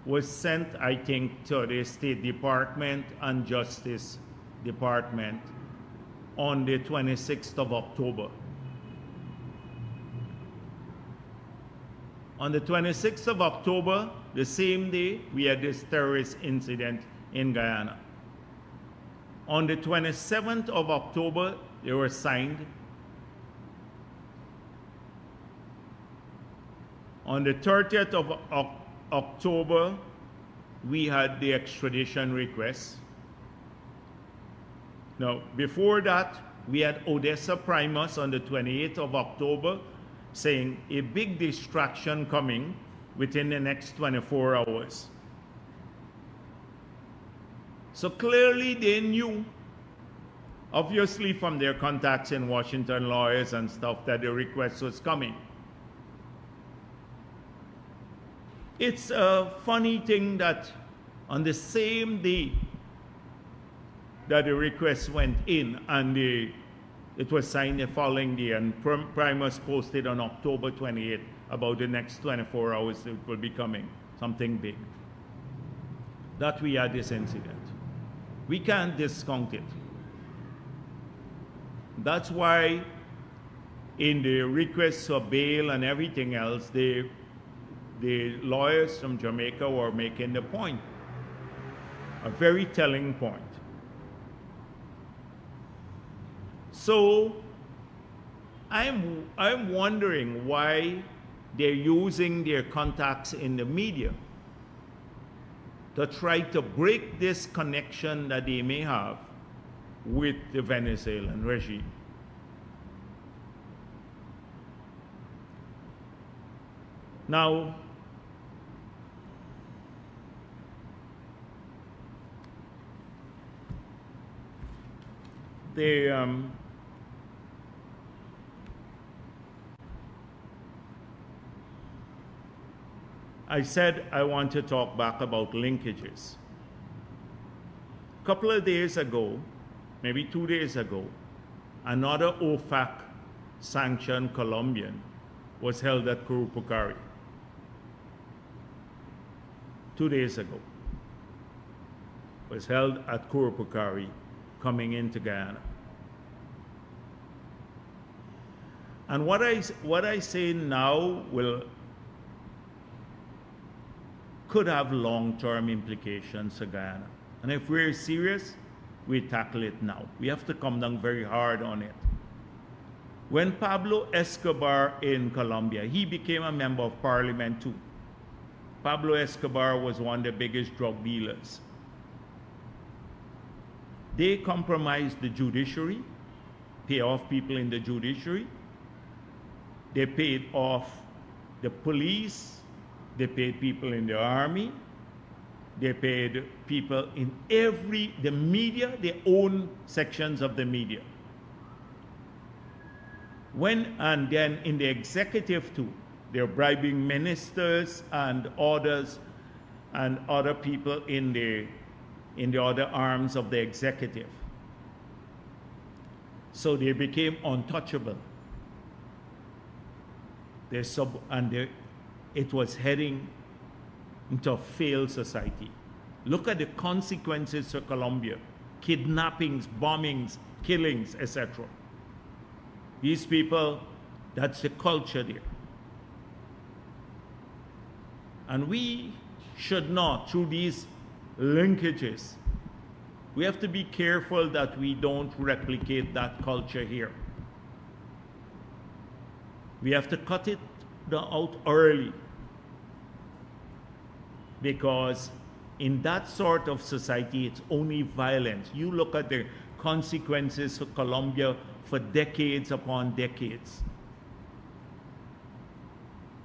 was sent, I think, to the State Department and Justice Department on the 26th of October. On the 26th of October, the same day, we had this terrorist incident in Guyana. On the 27th of October, they were signed. On the 30th of October, we had the extradition request. Now, before that, we had Odessa Primus on the 28th of October saying a big distraction coming within the next 24 hours. So clearly they knew, obviously from their contacts in Washington, lawyers and stuff, that the request was coming. It's a funny thing that on the same day that the request went in and it was signed the following day, and Primus posted on October 28th about the next 24 hours it will be coming, something big, that we had this incident. We can't discount it. That's why in the requests for bail and everything else, the lawyers from Jamaica were making the point, a very telling point. So I'm wondering why they're using their contacts in the media to try to break this connection that they may have with the Venezuelan regime. Now, I said I want to talk back about linkages. A couple of days ago, maybe 2 days ago, another OFAC sanctioned Colombian was held at Curupukari. 2 days ago, was held at Curupukari coming into Guyana. And what I say now could have long-term implications for Guyana. And if we're serious, we tackle it now. We have to come down very hard on it. When Pablo Escobar in Colombia, he became a member of parliament too. Pablo Escobar was one of the biggest drug dealers. They compromised the judiciary, pay off people in the judiciary. They paid off the police. They paid people in the army. They paid people in the media. They own sections of the media. And then in the executive too, they're bribing ministers and orders and other people in the other arms of the executive. So they became untouchable. It was heading into a failed society. Look at the consequences for Colombia: kidnappings, bombings, killings, etc. These people, that's the culture there. And we should not, through these linkages, we have to be careful that we don't replicate that culture here. We have to cut it out early, because in that sort of society, it's only violence. You look at the consequences for Colombia for decades upon decades.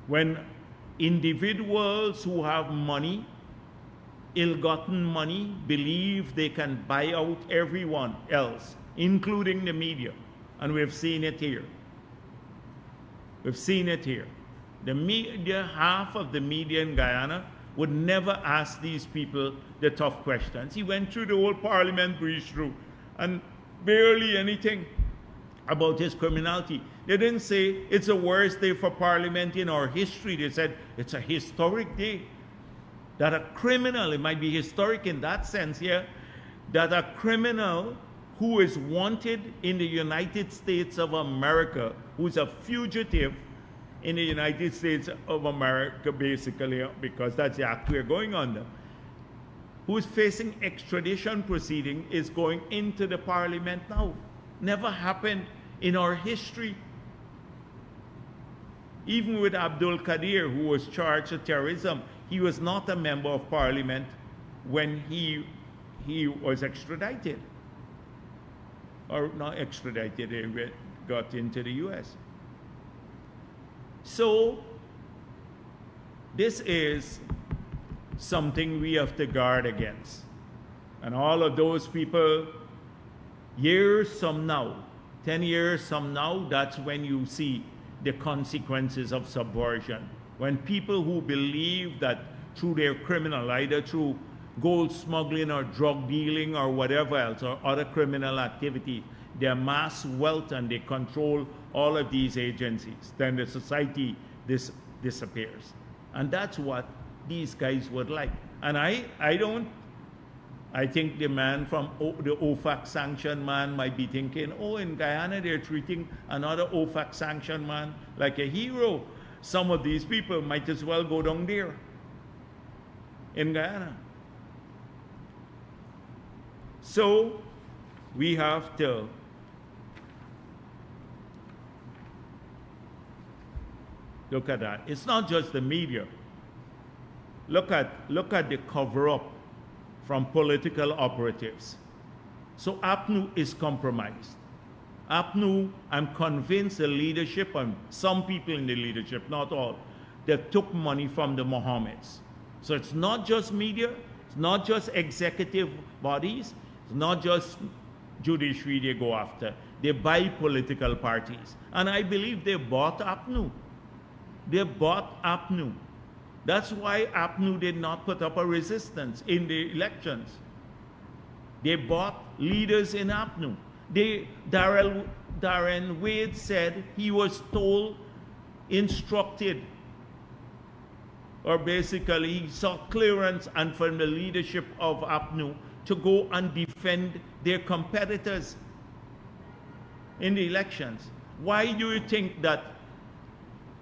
When individuals who have money, ill-gotten money, believe they can buy out everyone else, including the media, and we've seen it here. We've seen it here. The media, half of the media in Guyana would never ask these people the tough questions. He went through the whole parliament, breached through, and barely anything about his criminality. They didn't say it's the worst day for parliament in our history. They said it's a historic day. That a criminal, it might be historic in that sense here, that a criminal who is wanted in the United States of America, who's a fugitive in the United States of America, basically, because that's the act we're going under, who's facing extradition proceeding, is going into the parliament now. Never happened in our history. Even with Abdul Qadir, who was charged with terrorism, he was not a member of parliament when he was extradited. Or not extradited, he got into the US. So, this is something we have to guard against. And all of those people, years from now, 10 years from now, that's when you see the consequences of subversion. When people who believe that through their criminal, either through gold smuggling or drug dealing or whatever else, or other criminal activity, they amass wealth and they control all of these agencies, then the society disappears. And that's what these guys would like. And I think the man from the OFAC sanctioned man might be thinking, oh, in Guyana they're treating another OFAC sanctioned man like a hero. Some of these people might as well go down there in Guyana. So we have to look at that. It's not just the media. Look at the cover-up from political operatives. So APNU is compromised. APNU, I'm convinced the leadership, and some people in the leadership, not all, they took money from the Mohammeds. So it's not just media, it's not just executive bodies, it's not just judiciary they go after. They buy political parties. And I believe they bought APNU. They bought APNU. That's why APNU did not put up a resistance in the elections. They bought leaders in APNU. Darren Wade said he was told, instructed, or basically he saw clearance and from the leadership of APNU to go and defend their competitors in the elections. Why do you think that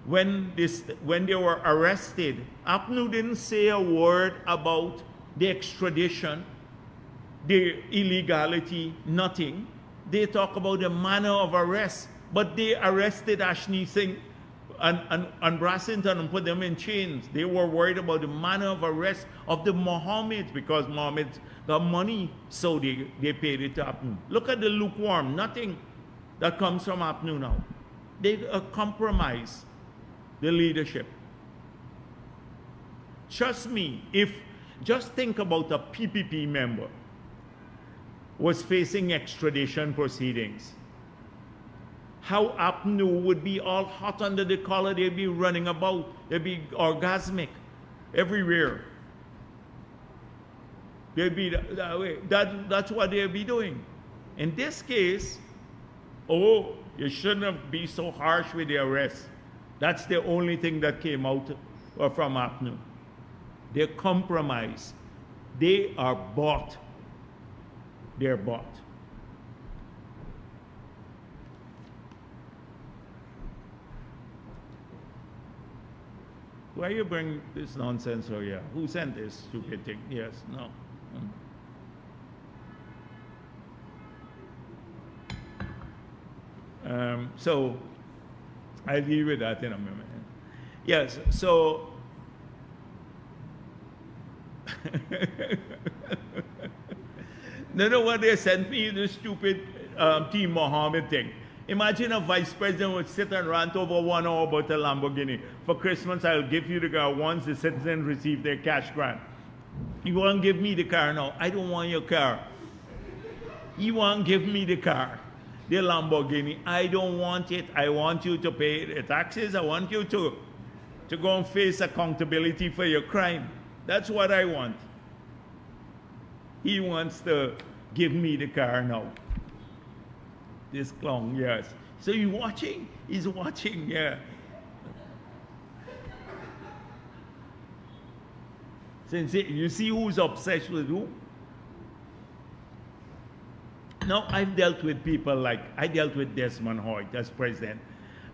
when they were arrested, APNU didn't say a word about the extradition, the illegality, nothing? They talk about the manner of arrest, but they arrested Ashni Singh and Brassington and put them in chains. They were worried about the manner of arrest of the Mohammeds, because Mohammeds got money, so they paid it to APNU. Look at the lukewarm, nothing that comes from APNU now. They compromise the leadership. Trust me, just think about a PPP member was facing extradition proceedings. how APNU would be all hot under the collar. They'd be running about. They'd be orgasmic everywhere. They'd be that way. That's what they'd be doing. In this case, oh, you shouldn't have been so harsh with the arrest. That's the only thing that came out from APNU. They're compromised. They are bought. They're bought. Why you bring this nonsense over here? Who sent this stupid thing? Yes, no. So I'll deal with that in a moment. Yes, so no, what they sent me the stupid Team Mohammed thing. Imagine a vice president would sit and rant over 1 hour about a Lamborghini. For Christmas, I'll give you the car once the citizens receive their cash grant. You won't give me the car now. I don't want your car. You won't give me the car, the Lamborghini. I don't want it. I want you to pay the taxes. I want you to go and face accountability for your crime. That's what I want. He wants to give me the car now. This clown, yes. So you watching? He's watching, yeah. Since you see who's obsessed with who? Now, I've dealt with people like, I dealt with Desmond Hoyt as president.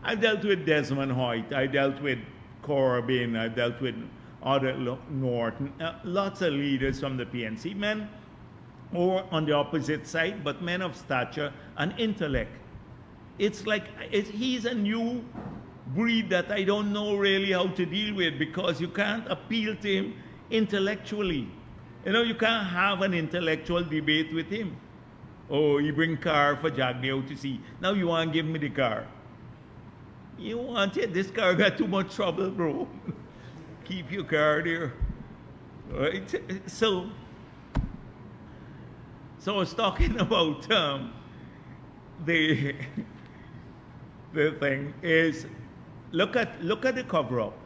I've dealt with Desmond Hoyt. I dealt with Corbyn. I dealt with other Norton. Lots of leaders from the PNC, men or on the opposite side, but men of stature and intellect. It's like he's a new breed that I don't know really how to deal with, because you can't appeal to him intellectually. You know, you can't have an intellectual debate with him. Oh, you bring car for Jagdeo to see. Now you want to give me the car. You want it? This car got too much trouble, bro. Keep your car there. Right? So I was talking about the thing is, look at the cover-up.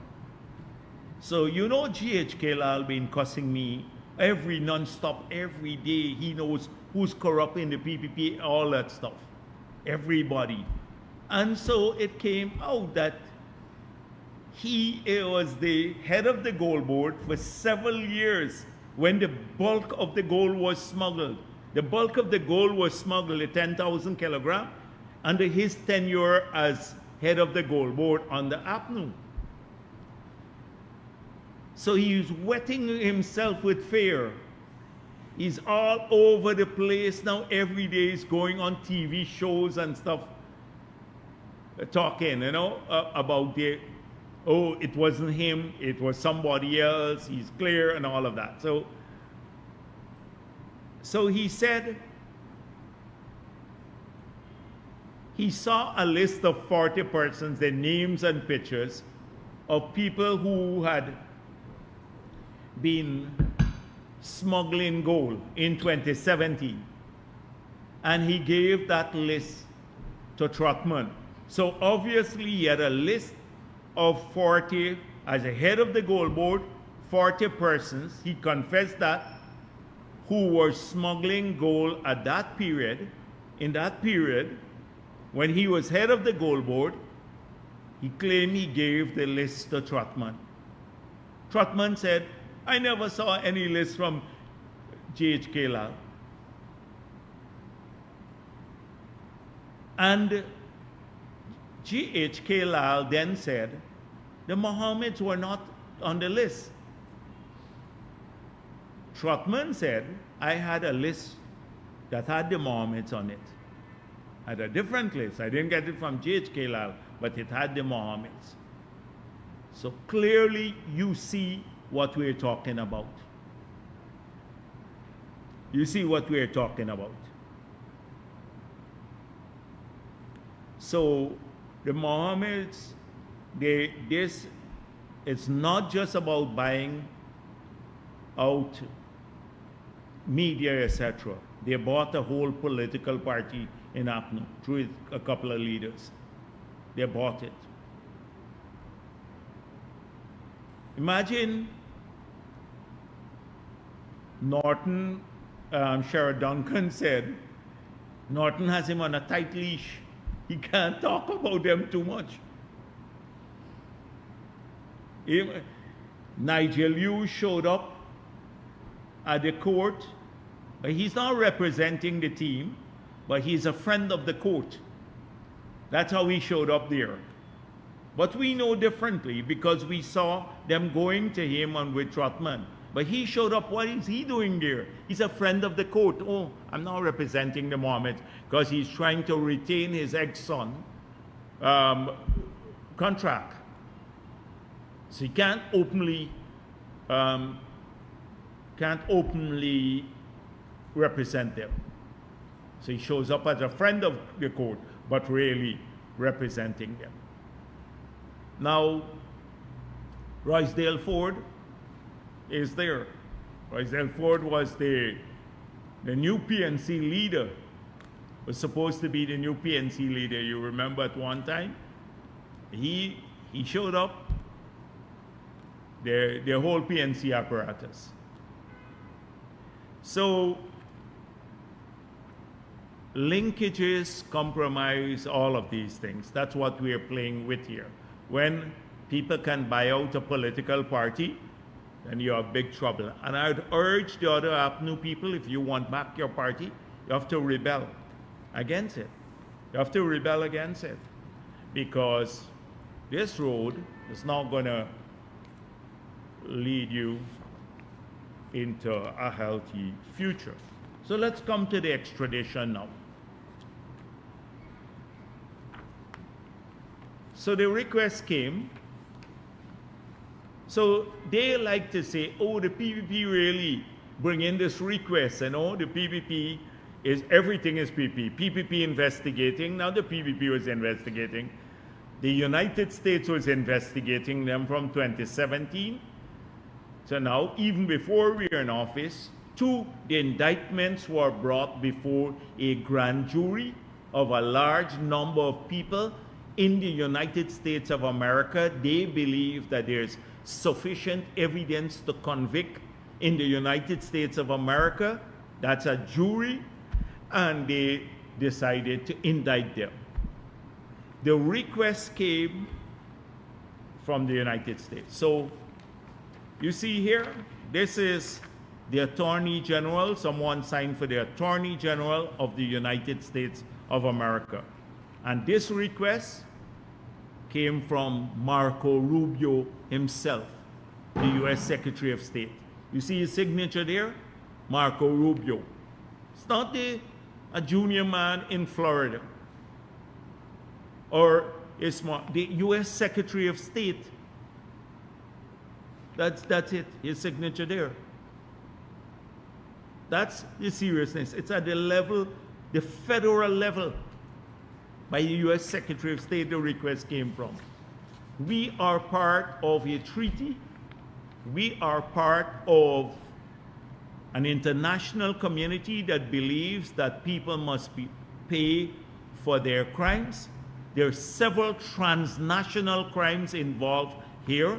So you know GHK Lal been cussing me non-stop every day. He knows who's corrupt in the PPP, all that stuff. Everybody. And so it came out that he was the head of the gold board for several years when the bulk of the gold was smuggled. The bulk of the gold was smuggled at 10,000 kilograms under his tenure as head of the gold board under APNU. So he's wetting himself with fear. He's all over the place now. Every day he's going on TV shows and stuff, talking, you know, about oh, it wasn't him, it was somebody else, he's clear and all of that. So he said he saw a list of 40 persons, their names and pictures of people who had been smuggling gold in 2017. And he gave that list to Trotman. So obviously he had a list of 40, as a head of the gold board, 40 persons, he confessed that, who were smuggling gold at that period. In that period, when he was head of the gold board, he claimed he gave the list to Trotman. Trotman said, I never saw any list from GHK Lal. And GHK Lal then said, the Mohammeds were not on the list. Trotman said, I had a list that had the Mohammeds on it. I had a different list. I didn't get it from GHK Lal, but it had the Mohammeds. So clearly you see what we're talking about. You see what we're talking about. So the Mohammeds, it's not just about buying out media, etc. They bought a whole political party in APNU through a couple of leaders. They bought it. Imagine Norton, Sheriff Duncan said, Norton has him on a tight leash. He can't talk about them too much. Nigel Liu showed up at the court. He's not representing the team, but he's a friend of the court. That's how he showed up there. But we know differently because we saw them going to him and with Trotman. But he showed up. What is he doing there? He's a friend of the court. Oh, I'm not representing the Mohammed because he's trying to retain his ex-son contract. So he can't openly represent them. So he shows up as a friend of the court, but really representing them. Now, Rosedale Ford is there. Rosedale Ford was the new PNC leader, was supposed to be the new PNC leader. You remember at one time? He showed up, their whole PNC apparatus. So, linkages, compromise, all of these things. That's what we are playing with here. When people can buy out a political party, then you have big trouble. And I would urge the other APNU people, if you want back your party, you have to rebel against it. You have to rebel against it. Because this road is not going to lead you into a healthy future. So let's come to the extradition now. So the request came. So they like to say, oh, the PPP really bring in this request, and oh, the PPP is, everything is PPP. PPP investigating, now the PPP was investigating. The United States was investigating them from 2017. So now, even before we are in office, the indictments were brought before a grand jury of a large number of people in the United States of America. They believe that there's sufficient evidence to convict in the United States of America. That's a jury, and they decided to indict them. The request came from the United States. So you see here, this is the Attorney General. Someone signed for the Attorney General of the United States of America. And this request came from Marco Rubio himself, the US Secretary of State. You see his signature there? Marco Rubio. It's not a junior man in Florida. Or it's the US Secretary of State. That's it, his signature there. That's the seriousness. It's at the level, the federal level, by the US Secretary of State the request came from. We are part of a treaty. We are part of an international community that believes that people must pay for their crimes. There are several transnational crimes involved here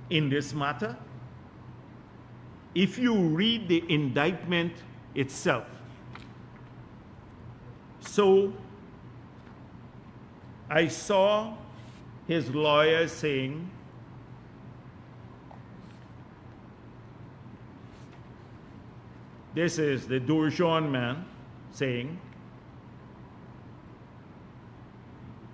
in this matter. If you read the indictment itself, so I saw his lawyer saying, this is the Durjan man saying,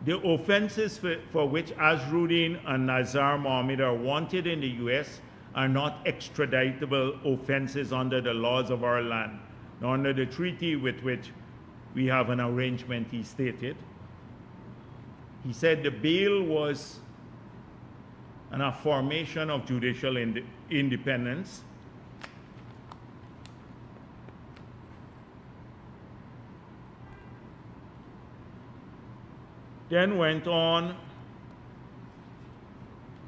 the offenses for which Azruddin and Nazar Mohammed are wanted in the U.S. are not extraditable offenses under the laws of our land, nor under the treaty with which we have an arrangement, he stated. He said the bail was an affirmation of judicial independence. Then went on,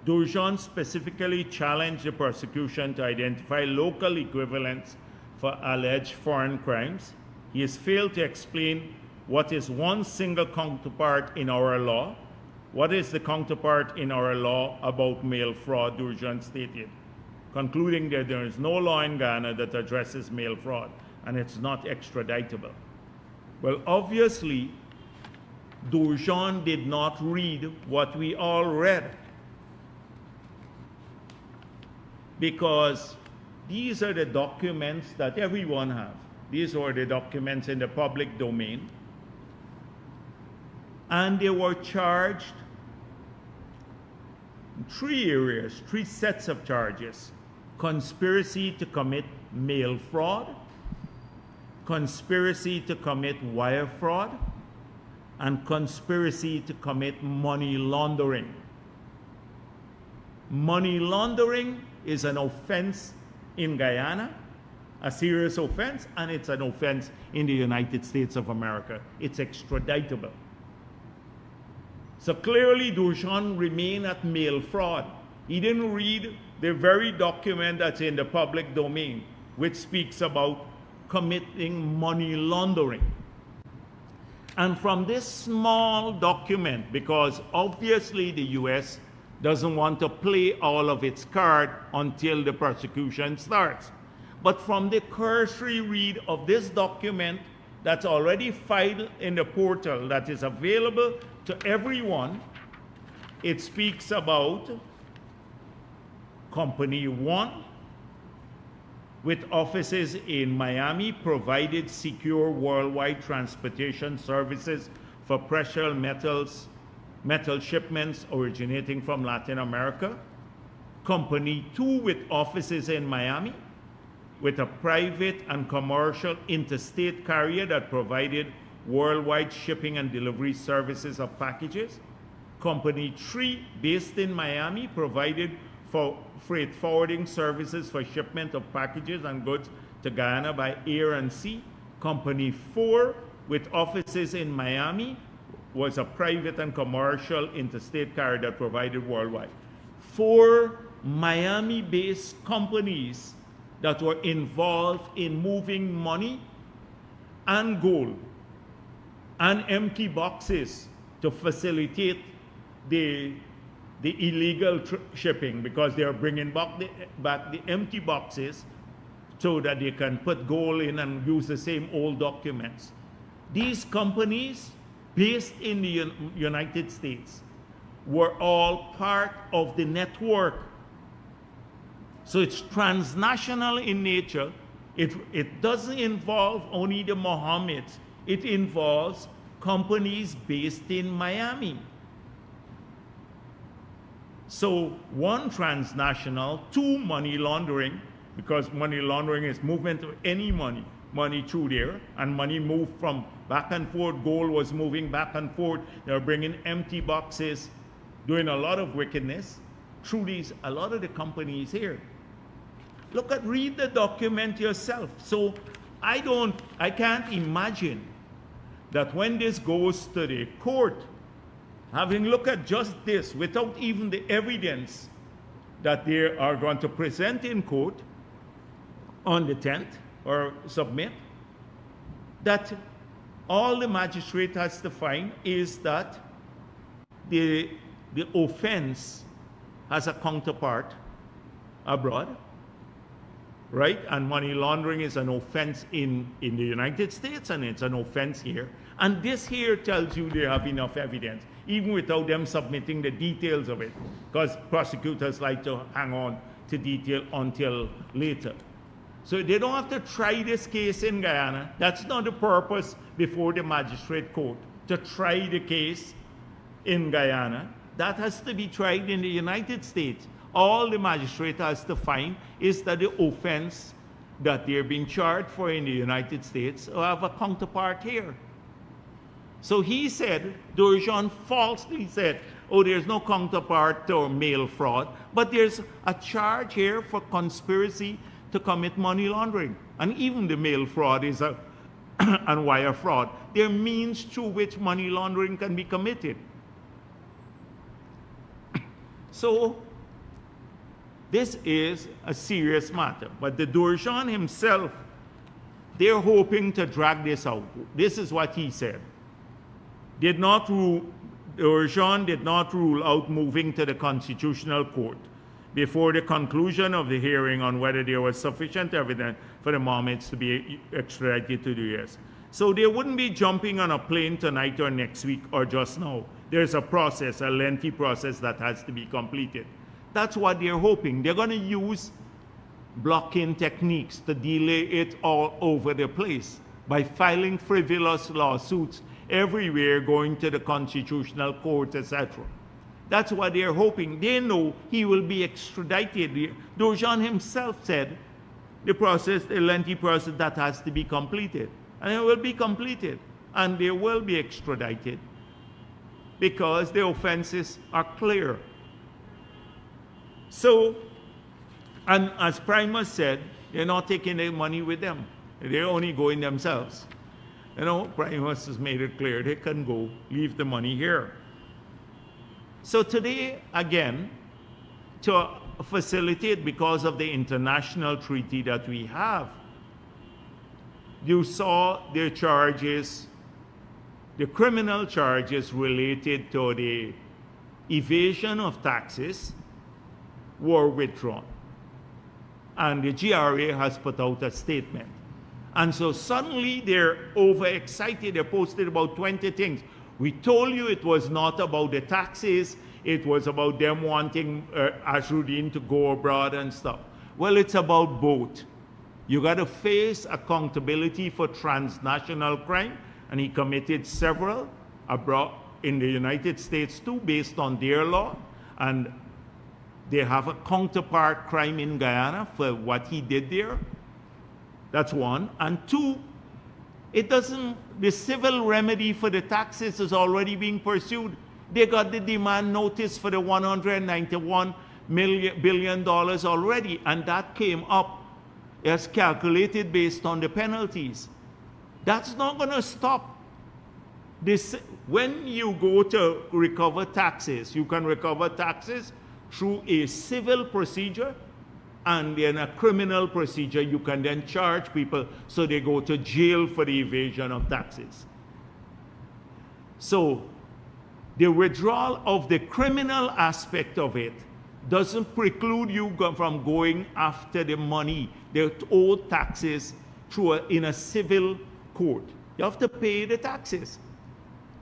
Durjan specifically challenged the prosecution to identify local equivalents for alleged foreign crimes. He has failed to explain what is one single counterpart in our law? What is the counterpart in our law about mail fraud, Durjan stated, concluding that there is no law in Guyana that addresses mail fraud, and it's not extraditable. Well, obviously, Durjan did not read what we all read, because these are the documents that everyone has. These are the documents in the public domain. And they were charged in 3 areas, 3 sets of charges: conspiracy to commit mail fraud, conspiracy to commit wire fraud, and conspiracy to commit money laundering. Money laundering is an offense in Guyana, a serious offense, and it's an offense in the United States of America. It's extraditable. So clearly, Durjan remained at mail fraud. He didn't read the very document that's in the public domain, which speaks about committing money laundering. And from this small document, because obviously the U.S. doesn't want to play all of its cards until the prosecution starts. But from the cursory read of this document that's already filed in the portal that is available to everyone, it speaks about Company 1, with offices in Miami, provided secure worldwide transportation services for precious metal shipments originating from Latin America. Company 2, with offices in Miami, with a private and commercial interstate carrier that provided worldwide shipping and delivery services of packages. Company 3, based in Miami, provided for freight forwarding services for shipment of packages and goods to Guyana by air and sea. Company 4, with offices in Miami, was a private and commercial interstate carrier that provided worldwide. 4 Miami-based companies that were involved in moving money and gold and empty boxes to facilitate the illegal shipping, because they are bringing back the empty boxes so that they can put gold in and use the same old documents. These companies based in the United States were all part of the network. So it's transnational in nature. It doesn't involve only the Mohammeds. It involves companies based in Miami. So 1, transnational; 2, money laundering, because money laundering is movement of any money through there, and money moved from back and forth. Gold was moving back and forth. They were bringing empty boxes, doing a lot of wickedness through a lot of the companies here. Read the document yourself. So I can't imagine that when this goes to the court, having looked at just this without even the evidence that they are going to present in court on the 10th or submit, that all the magistrate has to find is that the offense has a counterpart abroad, right? And money laundering is an offense in the United States, and it's an offense here. And this here tells you they have enough evidence, even without them submitting the details of it, because prosecutors like to hang on to detail until later. So they don't have to try this case in Guyana. That's not the purpose before the magistrate court, to try the case in Guyana. That has to be tried in the United States. All the magistrate has to find is that the offense that they're being charged for in the United States will have a counterpart here. So he said, Durjan falsely said, oh, there's no counterpart to mail fraud, but there's a charge here for conspiracy to commit money laundering. And even the mail fraud is and wire fraud. There are means through which money laundering can be committed. So this is a serious matter. But the Durjan himself, they're hoping to drag this out. This is what he said. did not rule, Urjan did not rule out moving to the Constitutional Court before the conclusion of the hearing on whether there was sufficient evidence for the Mohammeds to be extradited to the US. So they wouldn't be jumping on a plane tonight or next week or just now. There's a process, a lengthy process that has to be completed. That's what they're hoping. They're going to use blocking techniques to delay it all over the place by filing frivolous lawsuits everywhere, going to the Constitutional Court, etc. That's what they're hoping. They know he will be extradited. Urjan himself said the process, a lengthy process that has to be completed. And it will be completed. And they will be extradited because the offenses are clear. So, and as Primus said, they're not taking their money with them. They're only going themselves. You know, Primus has made it clear they can go, leave the money here. So today, again, to facilitate, because of the international treaty that we have, you saw their charges, the criminal charges related to the evasion of taxes were withdrawn. And the GRA has put out a statement. And so suddenly they're overexcited. They posted about 20 things. We told you it was not about the taxes. It was about them wanting Asruddin to go abroad and stuff. Well, it's about both. You got to face accountability for transnational crime, and he committed several abroad in the United States too, based on their law, and they have a counterpart crime in Guyana for what he did there. That's one. And two, it doesn't, the civil remedy for the taxes is already being pursued. They got the demand notice for the $191 billion already, and that came up as calculated based on the penalties. That's not going to stop this. When you go to recover taxes, you can recover taxes through a civil procedure, and then a criminal procedure. You can then charge people so they go to jail for the evasion of taxes. So the withdrawal of the criminal aspect of it doesn't preclude you from going after the money, the owed taxes, in a civil court. You have to pay the taxes.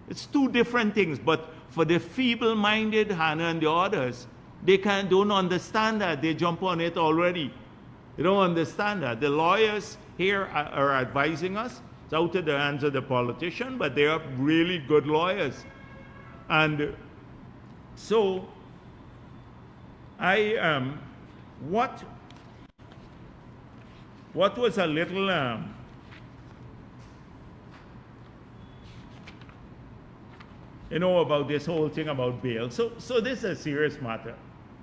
It's two different things, but for the feeble-minded, Hannah and the others, they don't understand that. They jump on it already. They don't understand that. The lawyers here are advising us. It's out of the hands of the politician, but they are really good lawyers. And so, what was a little, about this whole thing about bail. So this is a serious matter.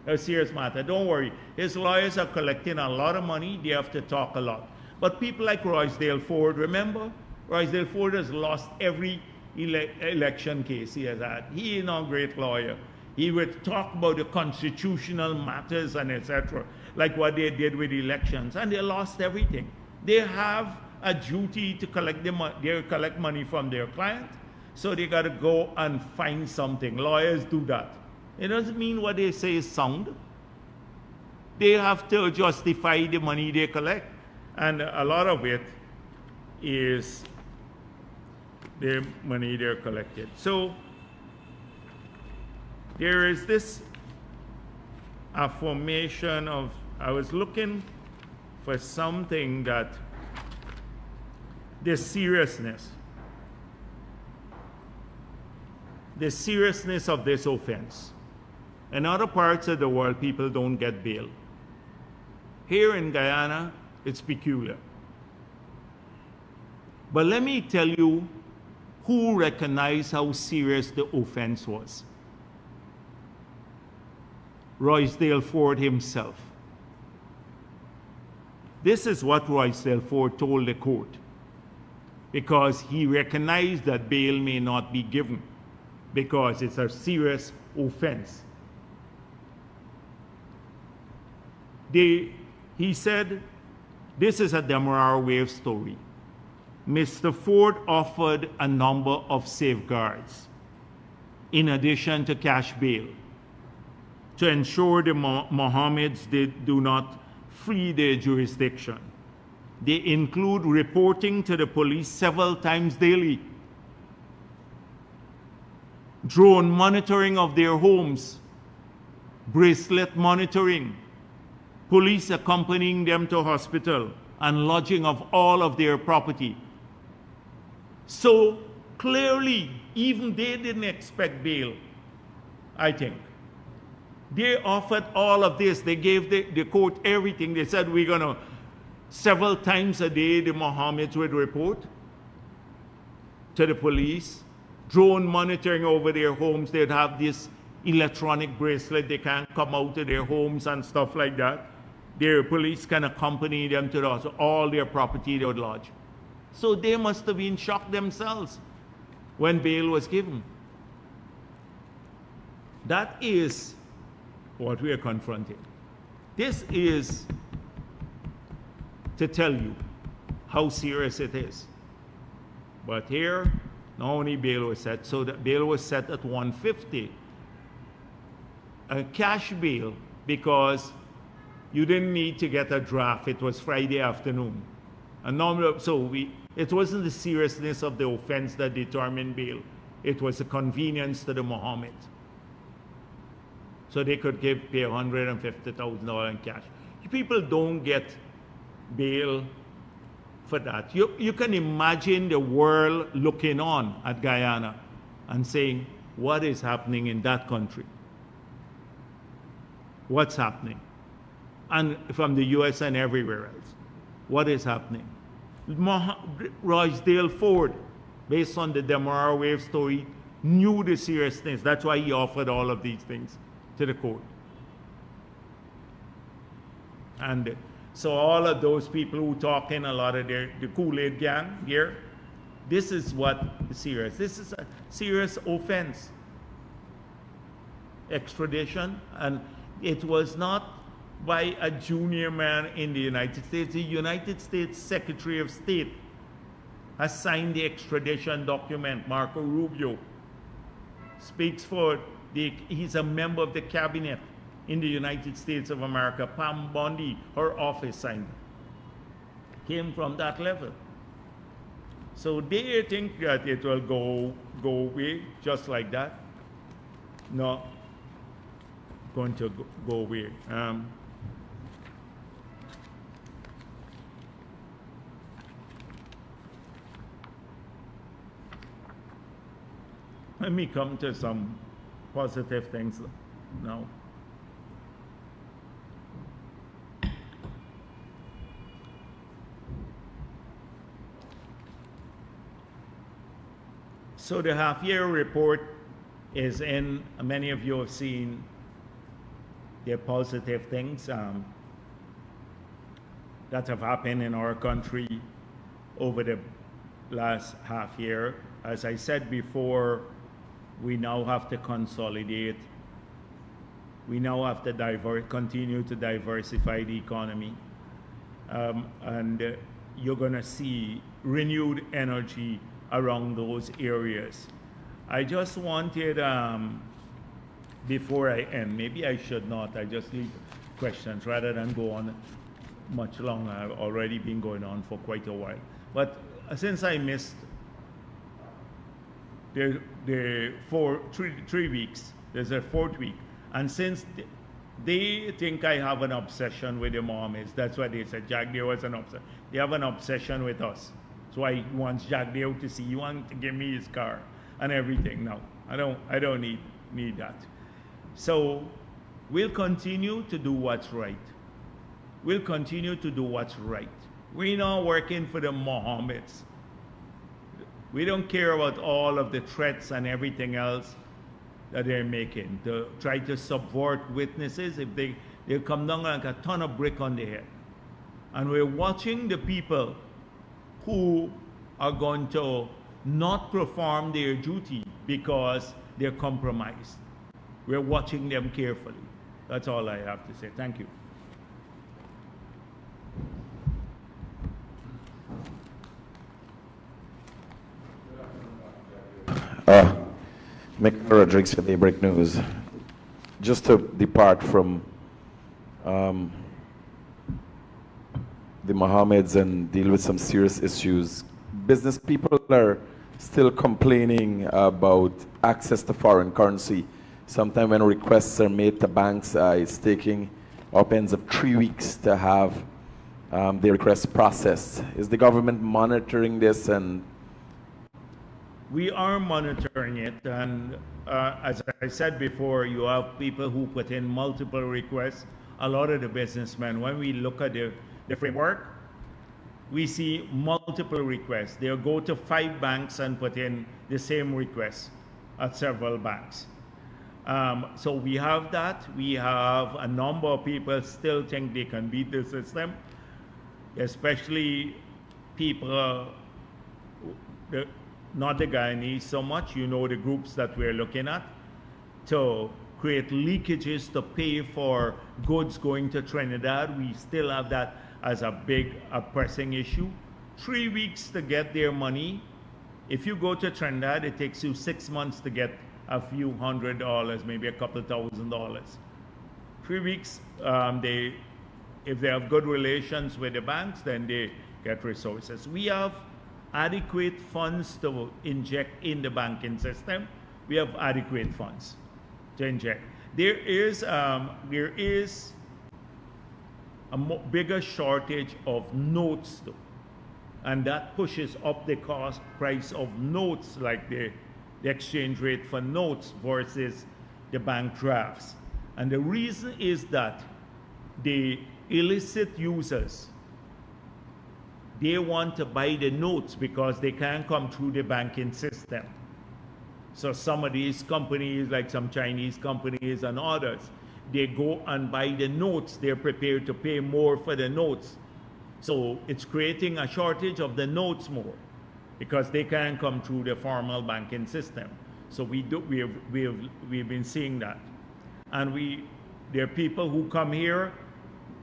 A serious matter. Don't worry. His lawyers are collecting a lot of money. They have to talk a lot. But people like Rosedale Ford, remember? Rosedale Ford has lost every election case he has had. He is not a great lawyer. He would talk about the constitutional matters and etc., like what they did with elections, and they lost everything. They have a duty to collect they collect money from their client, so they got to go and find something. Lawyers do that. It doesn't mean what they say is sound. They have to justify the money they collect, and a lot of it is the money they're collected. So there is this affirmation of, I was looking for something that, the seriousness of this offense. In other parts of the world, people don't get bail. Here in Guyana, it's peculiar. But let me tell you who recognized how serious the offense was. Rosedale Ford himself. This is what Rosedale Ford told the court, because he recognized that bail may not be given because it's a serious offense. He said, this is a Demerara Wave story. Mr. Ford offered a number of safeguards in addition to cash bail to ensure the Mohammeds do not flee their jurisdiction. They include reporting to the police several times daily, drone monitoring of their homes, bracelet monitoring, police accompanying them to hospital, and lodging of all of their property. So clearly, even they didn't expect bail, I think. They offered all of this. They gave the court everything. They said, we're going to, several times a day, the Mohammeds would report to the police, drone monitoring over their homes. They'd have this electronic bracelet. They can't come out of their homes and stuff like that. Their police can accompany them to the hospital. All their property they would lodge. So they must have been shocked themselves when bail was given. That is what we are confronting. This is to tell you how serious it is. But here, not only bail was set, so the bail was set at 150. A cash bail, because you didn't need to get a draft. It was Friday afternoon. It wasn't the seriousness of the offense that determined bail. It was a convenience to the Mohammeds. So they could pay $150,000 in cash. People don't get bail for that. You can imagine the world looking on at Guyana and saying, what is happening in that country? What's happening? And from the US and everywhere else, what is happening? Rosedale Ford, based on the Demerara Wave story, knew the seriousness. That's why he offered all of these things to the court. And so all of those people who talk in a lot of the Kool-Aid gang here, this is what is serious. This is a serious offense. Extradition, and it was not by a junior man in the United States. The United States Secretary of State has signed the extradition document. Marco Rubio speaks for he's a member of the cabinet in the United States of America. Pam Bondi, her office signed it. Came from that level. So they think that it will go away just like that. No, going to go away. Let me come to some positive things now. So the half-year report is in. Many of you have seen the positive things that have happened in our country over the last half year. As I said before, we now have to consolidate. We now have to continue to diversify the economy. And you're going to see renewed energy around those areas. I just wanted, before I end, maybe I should not, I just leave questions rather than go on much longer. I've already been going on for quite a while. But since I missed the 3 weeks, there's a 4th week, and since they think I have an obsession with the Mohammeds, that's why they said Jagdeo has an obsession. They have an obsession with us. So he wants Jagdeo to see, he wants to give me his car and everything. No, I don't need that. So we'll continue to do what's right. We'll continue to do what's right. We're not working for the Mohammeds. We don't care about all of the threats and everything else that they're making to try to subvert witnesses. If they'll come down like a ton of brick on their head. And we're watching the people who are going to not perform their duty because they're compromised. We're watching them carefully. That's all I have to say. Thank you. Mick Rodriguez for Daybreak News. Just to depart from the Mohammeds and deal with some serious issues, business people are still complaining about access to foreign currency. Sometimes when requests are made to banks, it's taking upwards of 3 weeks to have their requests processed. Is the government monitoring this? And we are monitoring it, and as I said before, you have people who put in multiple requests. A lot of the businessmen, when we look at the framework, we see multiple requests. They'll go to 5 banks and put in the same request at several banks. So we have that. We have a number of people still think they can beat the system, especially people, not the Guyanese so much, you know, the groups that we're looking at, to create leakages to pay for goods going to Trinidad. We still have that as a big, pressing issue. 3 weeks to get their money. If you go to Trinidad, it takes you 6 months to get a few $100s, maybe a couple $1,000s. 3 weeks, if they have good relations with the banks, then they get resources. We have adequate funds to inject in the banking system. We have adequate funds to inject. There is a bigger shortage of notes though, and that pushes up the price of notes, like the exchange rate for notes versus the bank drafts. And the reason is that the illicit users, they want to buy the notes because they can't come through the banking system. So some of these companies, like some Chinese companies and others, they go and buy the notes. They're prepared to pay more for the notes. So it's creating a shortage of the notes more because they can't come through the formal banking system. So we've been seeing that. And there are people who come here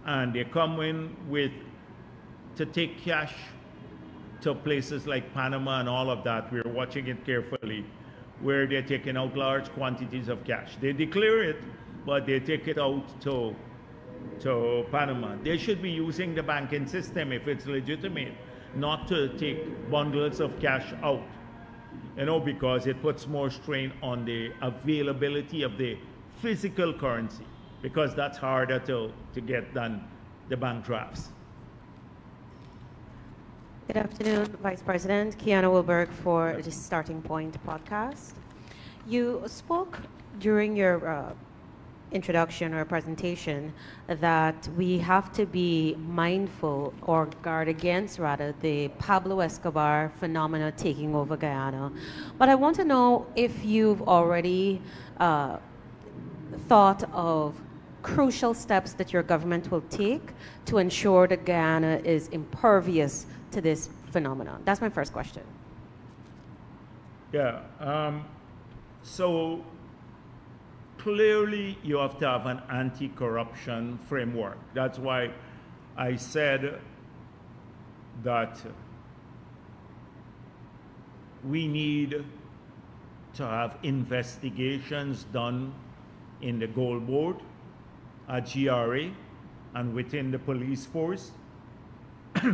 and they come in to take cash to places like Panama and all of that. We're watching it carefully, where they're taking out large quantities of cash. They declare it, but they take it out to Panama. They should be using the banking system if it's legitimate, not to take bundles of cash out, because it puts more strain on the availability of the physical currency, because that's harder to get than the bank drafts. Good afternoon, Vice President. Kiana Wilberg for the Starting Point podcast. You spoke during your introduction or presentation that we have to be mindful or guard against, rather, the Pablo Escobar phenomena taking over Guyana. But I want to know if you've already thought of crucial steps that your government will take to ensure that Guyana is impervious to this phenomenon. That's my first question. Yeah. So clearly you have to have an anti-corruption framework. That's why I said that we need to have investigations done in the Gold Board, at GRA, and within the police force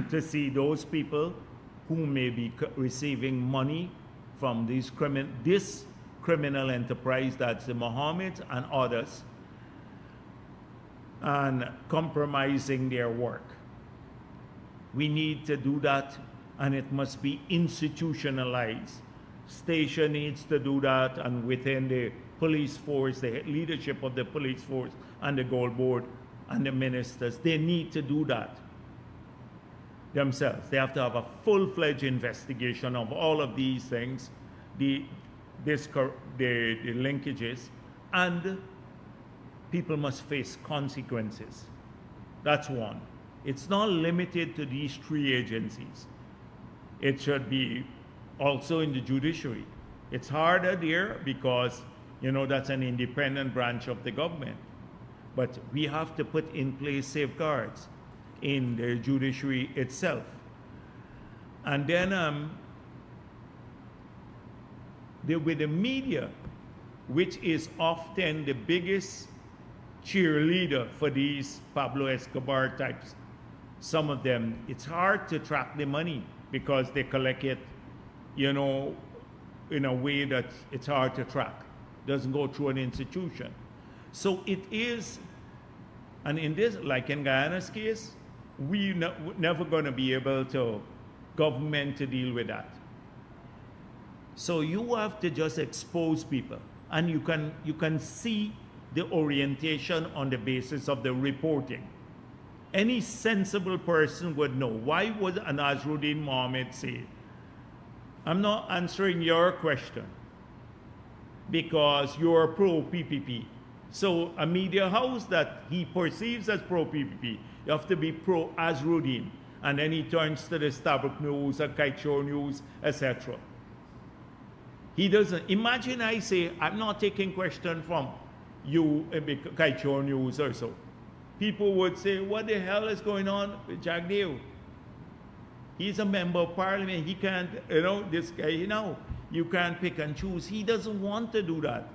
to see those people who may be receiving money from this criminal enterprise, that's the Mohammeds and others, and compromising their work. We need to do that, and it must be institutionalized. Station needs to do that, and within the police force, the leadership of the police force and the Gold Board and the ministers, they need to do that themselves. They have to have a full-fledged investigation of all of these things, the linkages, and people must face consequences. That's one. It's not limited to these 3 agencies. It should be also in the judiciary. It's harder there because, that's an independent branch of the government. But we have to put in place safeguards in the judiciary itself. And then with the media, which is often the biggest cheerleader for these Pablo Escobar types. Some of them, it's hard to track the money because they collect it, in a way that it's hard to track. Doesn't go through an institution. So it is, and in this, like in Guyana's case, we're never going to be able to, government to deal with that. So you have to just expose people, and you can see the orientation on the basis of the reporting. Any sensible person would know. Why would Nazruddin Mohammed say, I'm not answering your question because you're pro PPP. So a media house that he perceives as pro PPP, you have to be pro Azruddin. And then he turns to the Starbuck News, or Kaichor News, etc. He doesn't. Imagine I say, I'm not taking question from you, Kaichor News or so. People would say, what the hell is going on with Jagdeo? He's a member of parliament. He can't, this guy, you can't pick and choose. He doesn't want to do that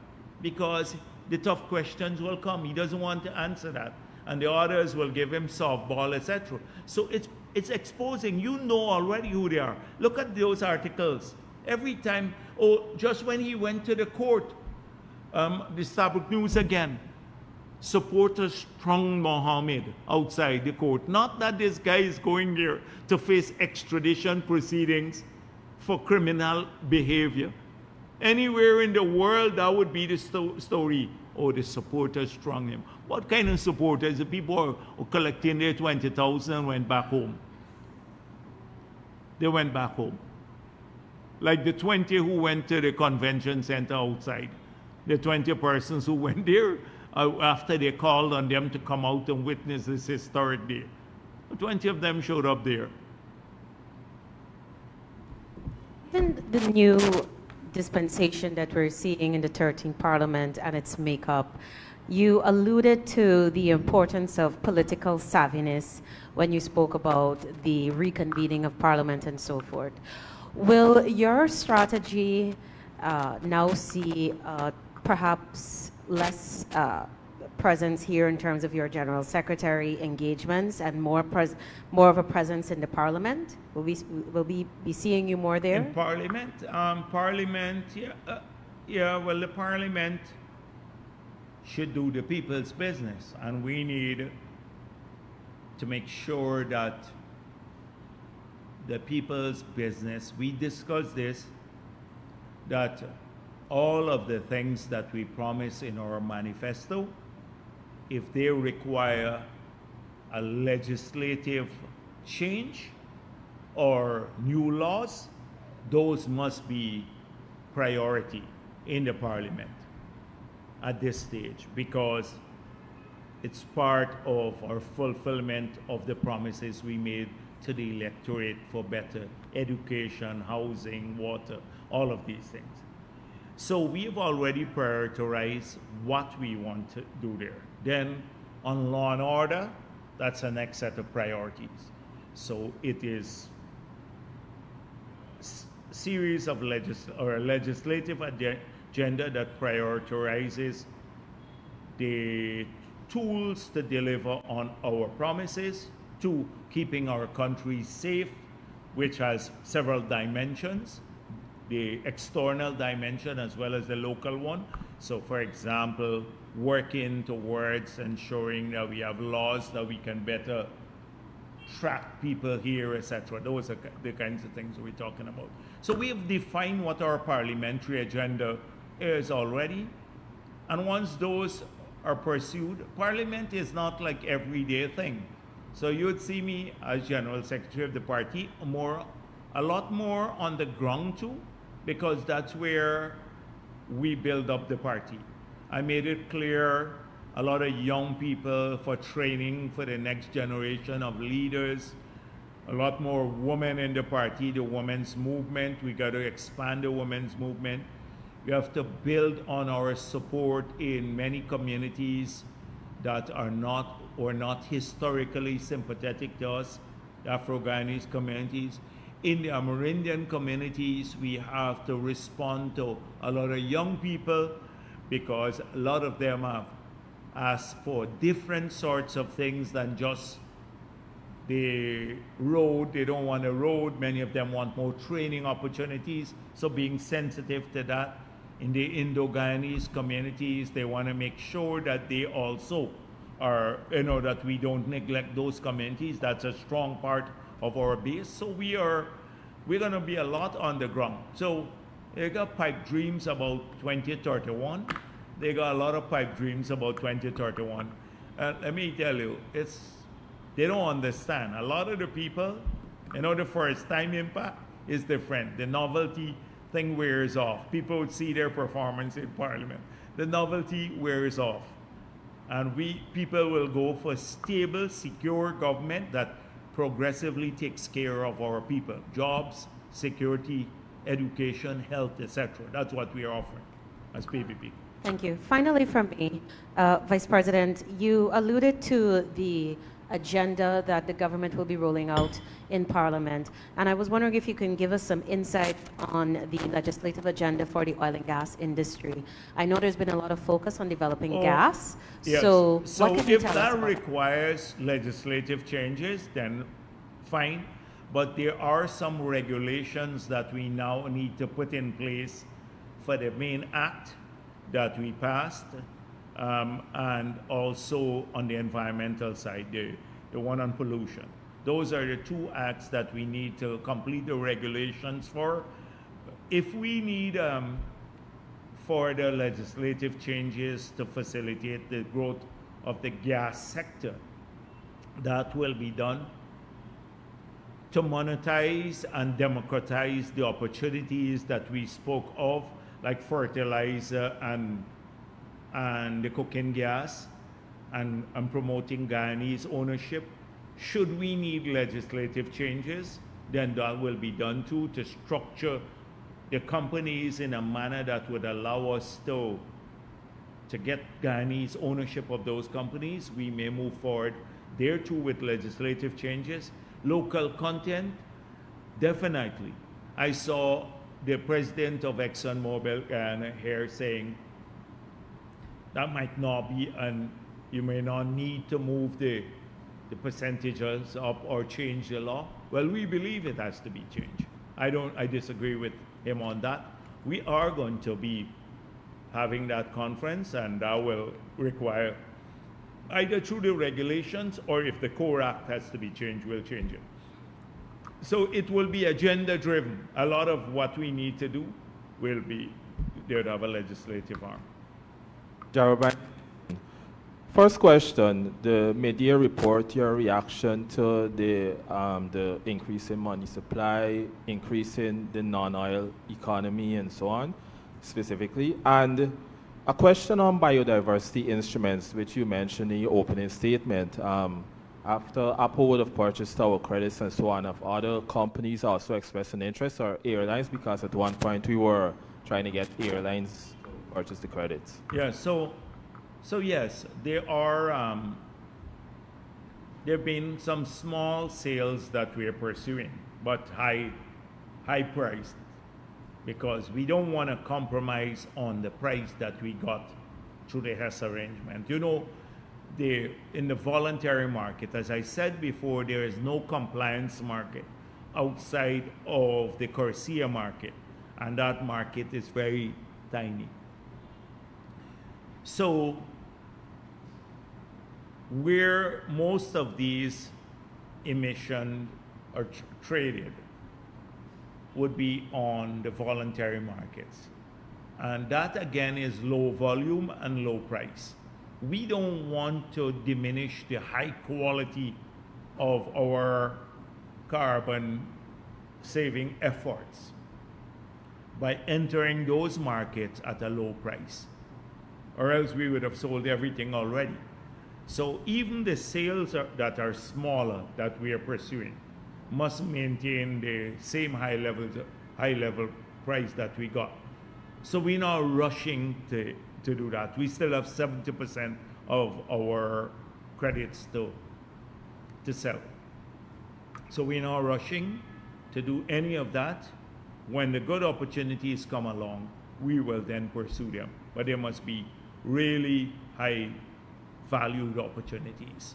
because the tough questions will come. He doesn't want to answer that. And the others will give him softball, etc. So it's exposing. You know already who they are. Look at those articles. Every time, just when he went to the court, the Starbuck News again, supporters strung Mohammed outside the court. Not that this guy is going there to face extradition proceedings for criminal behavior. Anywhere in the world, that would be the story. Oh, the supporters strung him. What kind of supporters? The people who collecting their 20,000 and went back home. They went back home. Like the 20 who went to the convention center outside. The 20 persons who went there after they called on them to come out and witness this historic day. 20 of them showed up there. Even the new dispensation that we're seeing in the 13th Parliament and its makeup, you alluded to the importance of political savviness when you spoke about the reconvening of Parliament and so forth. Will your strategy now see perhaps less presence here in terms of your General Secretary engagements and more of a presence in the Parliament? Will we be seeing you more there? In Parliament? Parliament, well, the Parliament should do the people's business, and we need to make sure that the people's business, we discussed this, that all of the things that we promise in our manifesto, if they require a legislative change or new laws, those must be priority in the Parliament at this stage, because it's part of our fulfillment of the promises we made to the electorate for better education, housing, water, all of these things. So we've already prioritized what we want to do there. Then on law and order, that's the next set of priorities. So it is series of legislative agenda that prioritizes the tools to deliver on our promises, to keeping our country safe, which has several dimensions, the external dimension as well as the local one. So for example, working towards ensuring that we have laws that we can better track people here, etc. Those are the kinds of things we're talking about. So we have defined what our parliamentary agenda is already. And once those are pursued, Parliament is not like everyday thing. So you would see me as General Secretary of the party a lot more on the ground too, because that's where we build up the party. I made it clear, a lot of young people for training for the next generation of leaders, a lot more women in the party, the women's movement. We got to expand the women's movement. We have to build on our support in many communities that are not historically sympathetic to us, the Afro-Guyanese communities. in the Amerindian communities, we have to respond to a lot of young people because a lot of them have asked for different sorts of things than just the road. They don't want a road. Many of them want more training opportunities. So being sensitive to that. In the Indo-Guyanese communities, they want to make sure that they also are, that we don't neglect those communities. That's a strong part of our base. So we're going to be a lot on the ground. So they got pipe dreams about 2031. They got a lot of pipe dreams about 2031. Let me tell you, they don't understand. A lot of the people, the first time impact is different. The novelty thing wears off. People would see their performance in Parliament. The novelty wears off. And people will go for stable, secure government that progressively takes care of our people. Jobs, security, education, health, etc. That's what we are offering as PPP. Thank you. Finally from me, Vice President, you alluded to the agenda that the government will be rolling out in Parliament. And I was wondering if you can give us some insight on the legislative agenda for the oil and gas industry. I know there's been a lot of focus on developing gas. Yes. So what can you if tell us that about requires legislative changes, then fine. But there are some regulations that we now need to put in place for the main act that we passed, and also on the environmental side, the one on pollution. Those are the two acts that we need to complete the regulations for. If we need further legislative changes to facilitate the growth of the gas sector, that will be done to monetize and democratize the opportunities that we spoke of, like fertilizer and the cooking gas, and promoting Guyanese ownership. Should we need legislative changes, then that will be done too, to structure the companies in a manner that would allow us to get Guyanese ownership of those companies. We may move forward there too with legislative changes. Local content, definitely. I saw the president of ExxonMobil here saying that might not be, and you may not need to move the percentages up or change the law. Well, we believe it has to be changed. I disagree with him on that. We are going to be having that conference, and that will require either through the regulations, or if the core act has to be changed, we'll change it. So it will be agenda driven. A lot of what we need to do will be, they would have a legislative arm. Jarrett, first question, the mid-year report, your reaction to the increase in money supply, increase in the non-oil economy and so on, specifically. And a question on biodiversity instruments, which you mentioned in your opening statement. After Apple would have purchased our credits and so on, have other companies also expressed an interest, or airlines? Because at one point we were trying to get airlines to purchase the credits. Yeah, so yes, there have been some small sales that we are pursuing, but high priced, because we don't want to compromise on the price that we got through the Hess arrangement. In the voluntary market, as I said before, there is no compliance market outside of the CORSIA market, and that market is very tiny. So where most of these emissions are traded would be on the voluntary markets. And that again is low volume and low price. We don't want to diminish the high quality of our carbon saving efforts by entering those markets at a low price, or else we would have sold everything already. So even the sales that are smaller that we are pursuing must maintain the same high level price that we got. So we're not rushing to do that. We still have 70% of our credits to sell. So we're not rushing. to do any of that. When the good opportunities come along, we will then pursue them. But there must be really high valued opportunities.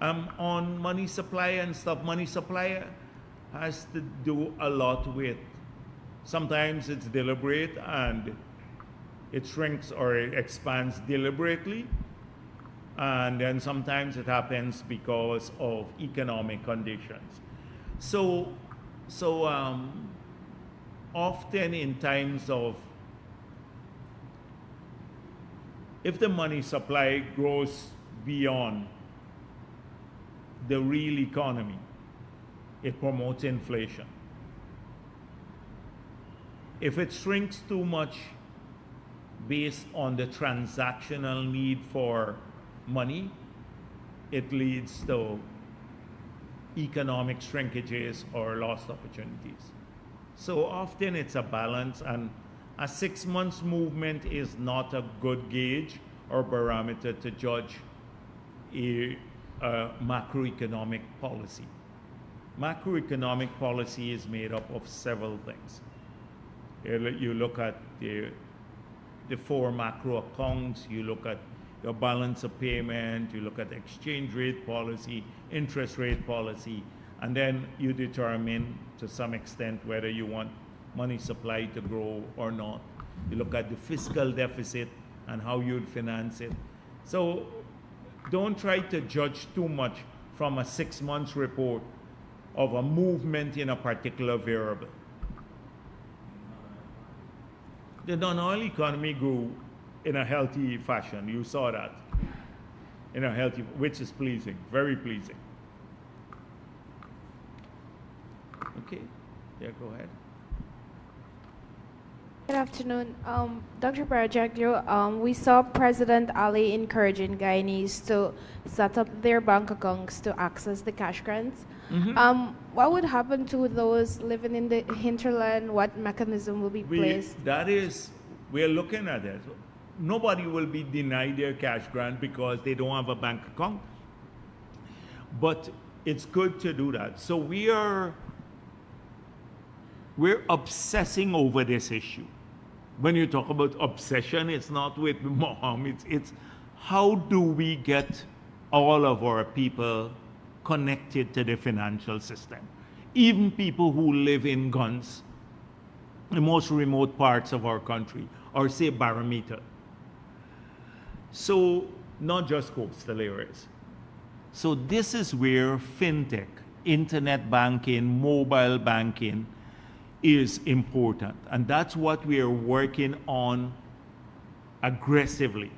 On money supply and stuff, money supply has to do a lot with, sometimes it's deliberate and it shrinks or it expands deliberately. And then sometimes it happens because of economic conditions. So often in times of, if the money supply grows beyond the real economy, it promotes inflation. If it shrinks too much based on the transactional need for money, it leads to economic shrinkages or lost opportunities. So often it's a balance, and a 6 months movement is not a good gauge or barometer to judge a macroeconomic policy. Macroeconomic policy is made up of several things. You look at the 4 macro accounts, you look at your balance of payment, you look at exchange rate policy, interest rate policy, and then you determine to some extent whether you want money supply to grow or not. You look at the fiscal deficit and how you'd finance it. So don't try to judge too much from a 6 months report of a movement in a particular variable. The non-oil economy grew in a healthy fashion. You saw that. In a healthy, which is pleasing, very pleasing. Okay, yeah, go ahead. Good afternoon. Dr. Bharrat, Jagdeo, we saw President Ali encouraging Guyanese to set up their bank accounts to access the cash grants. What would happen to those living in the hinterland? What mechanism will be placed? We're looking at it. Nobody will be denied their cash grant because they don't have a bank account. But it's good to do that. So we're obsessing over this issue. When you talk about obsession, it's not with Mohammed, it's how do we get all of our people connected to the financial system? Even people who live in guns, the most remote parts of our country, or say barometer. So not just coastal areas. So this is where fintech, internet banking, mobile banking, is important. And that's what we are working on aggressively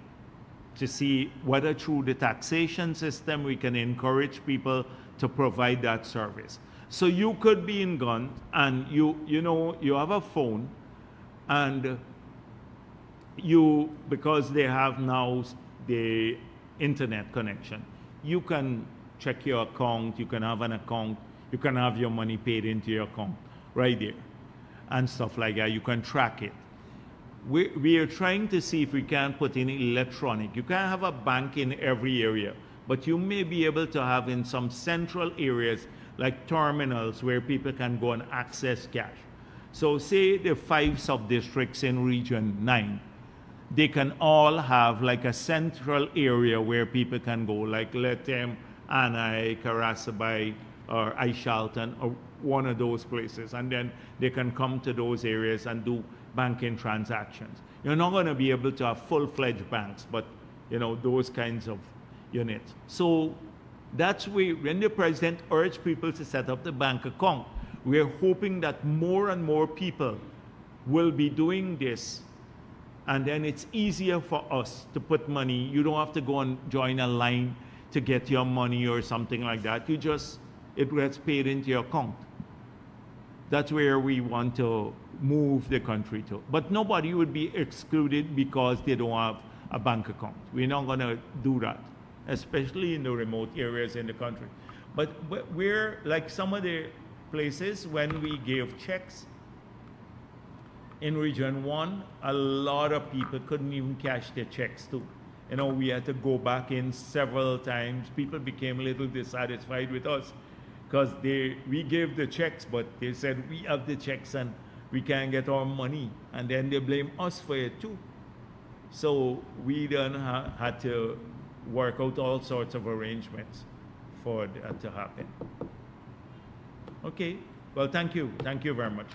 to see whether through the taxation system we can encourage people to provide that service. So you could be in Ghana and you have a phone, and because they have now the internet connection, you can check your account, you can have an account, you can have your money paid into your account right there and stuff like that. You can track it. We are trying to see if we can put in electronic. You can't have a bank in every area, but you may be able to have in some central areas like terminals where people can go and access cash. So say the 5 sub-districts in Region 9, they can all have like a central area where people can go, like Letem, Anai, Karasabai, or Aishalton, or one of those places, and then they can come to those areas and do banking transactions. You're not going to be able to have full-fledged banks, but those kinds of units. So that's when the president urged people to set up the bank account. We're hoping that more and more people will be doing this, and then it's easier for us to put money. You don't have to go and join a line to get your money or something like that. It gets paid into your account. That's where we want to move the country to. But nobody would be excluded because they don't have a bank account. We're not going to do that, especially in the remote areas in the country. But we're like some of the places when we gave checks in Region 1, a lot of people couldn't even cash their checks too. We had to go back in several times. People became a little dissatisfied with us because we gave the checks, but they said we have the checks and we can't get our money, and then they blame us for it too. So we then had to work out all sorts of arrangements for that to happen. Okay, well, thank you very much.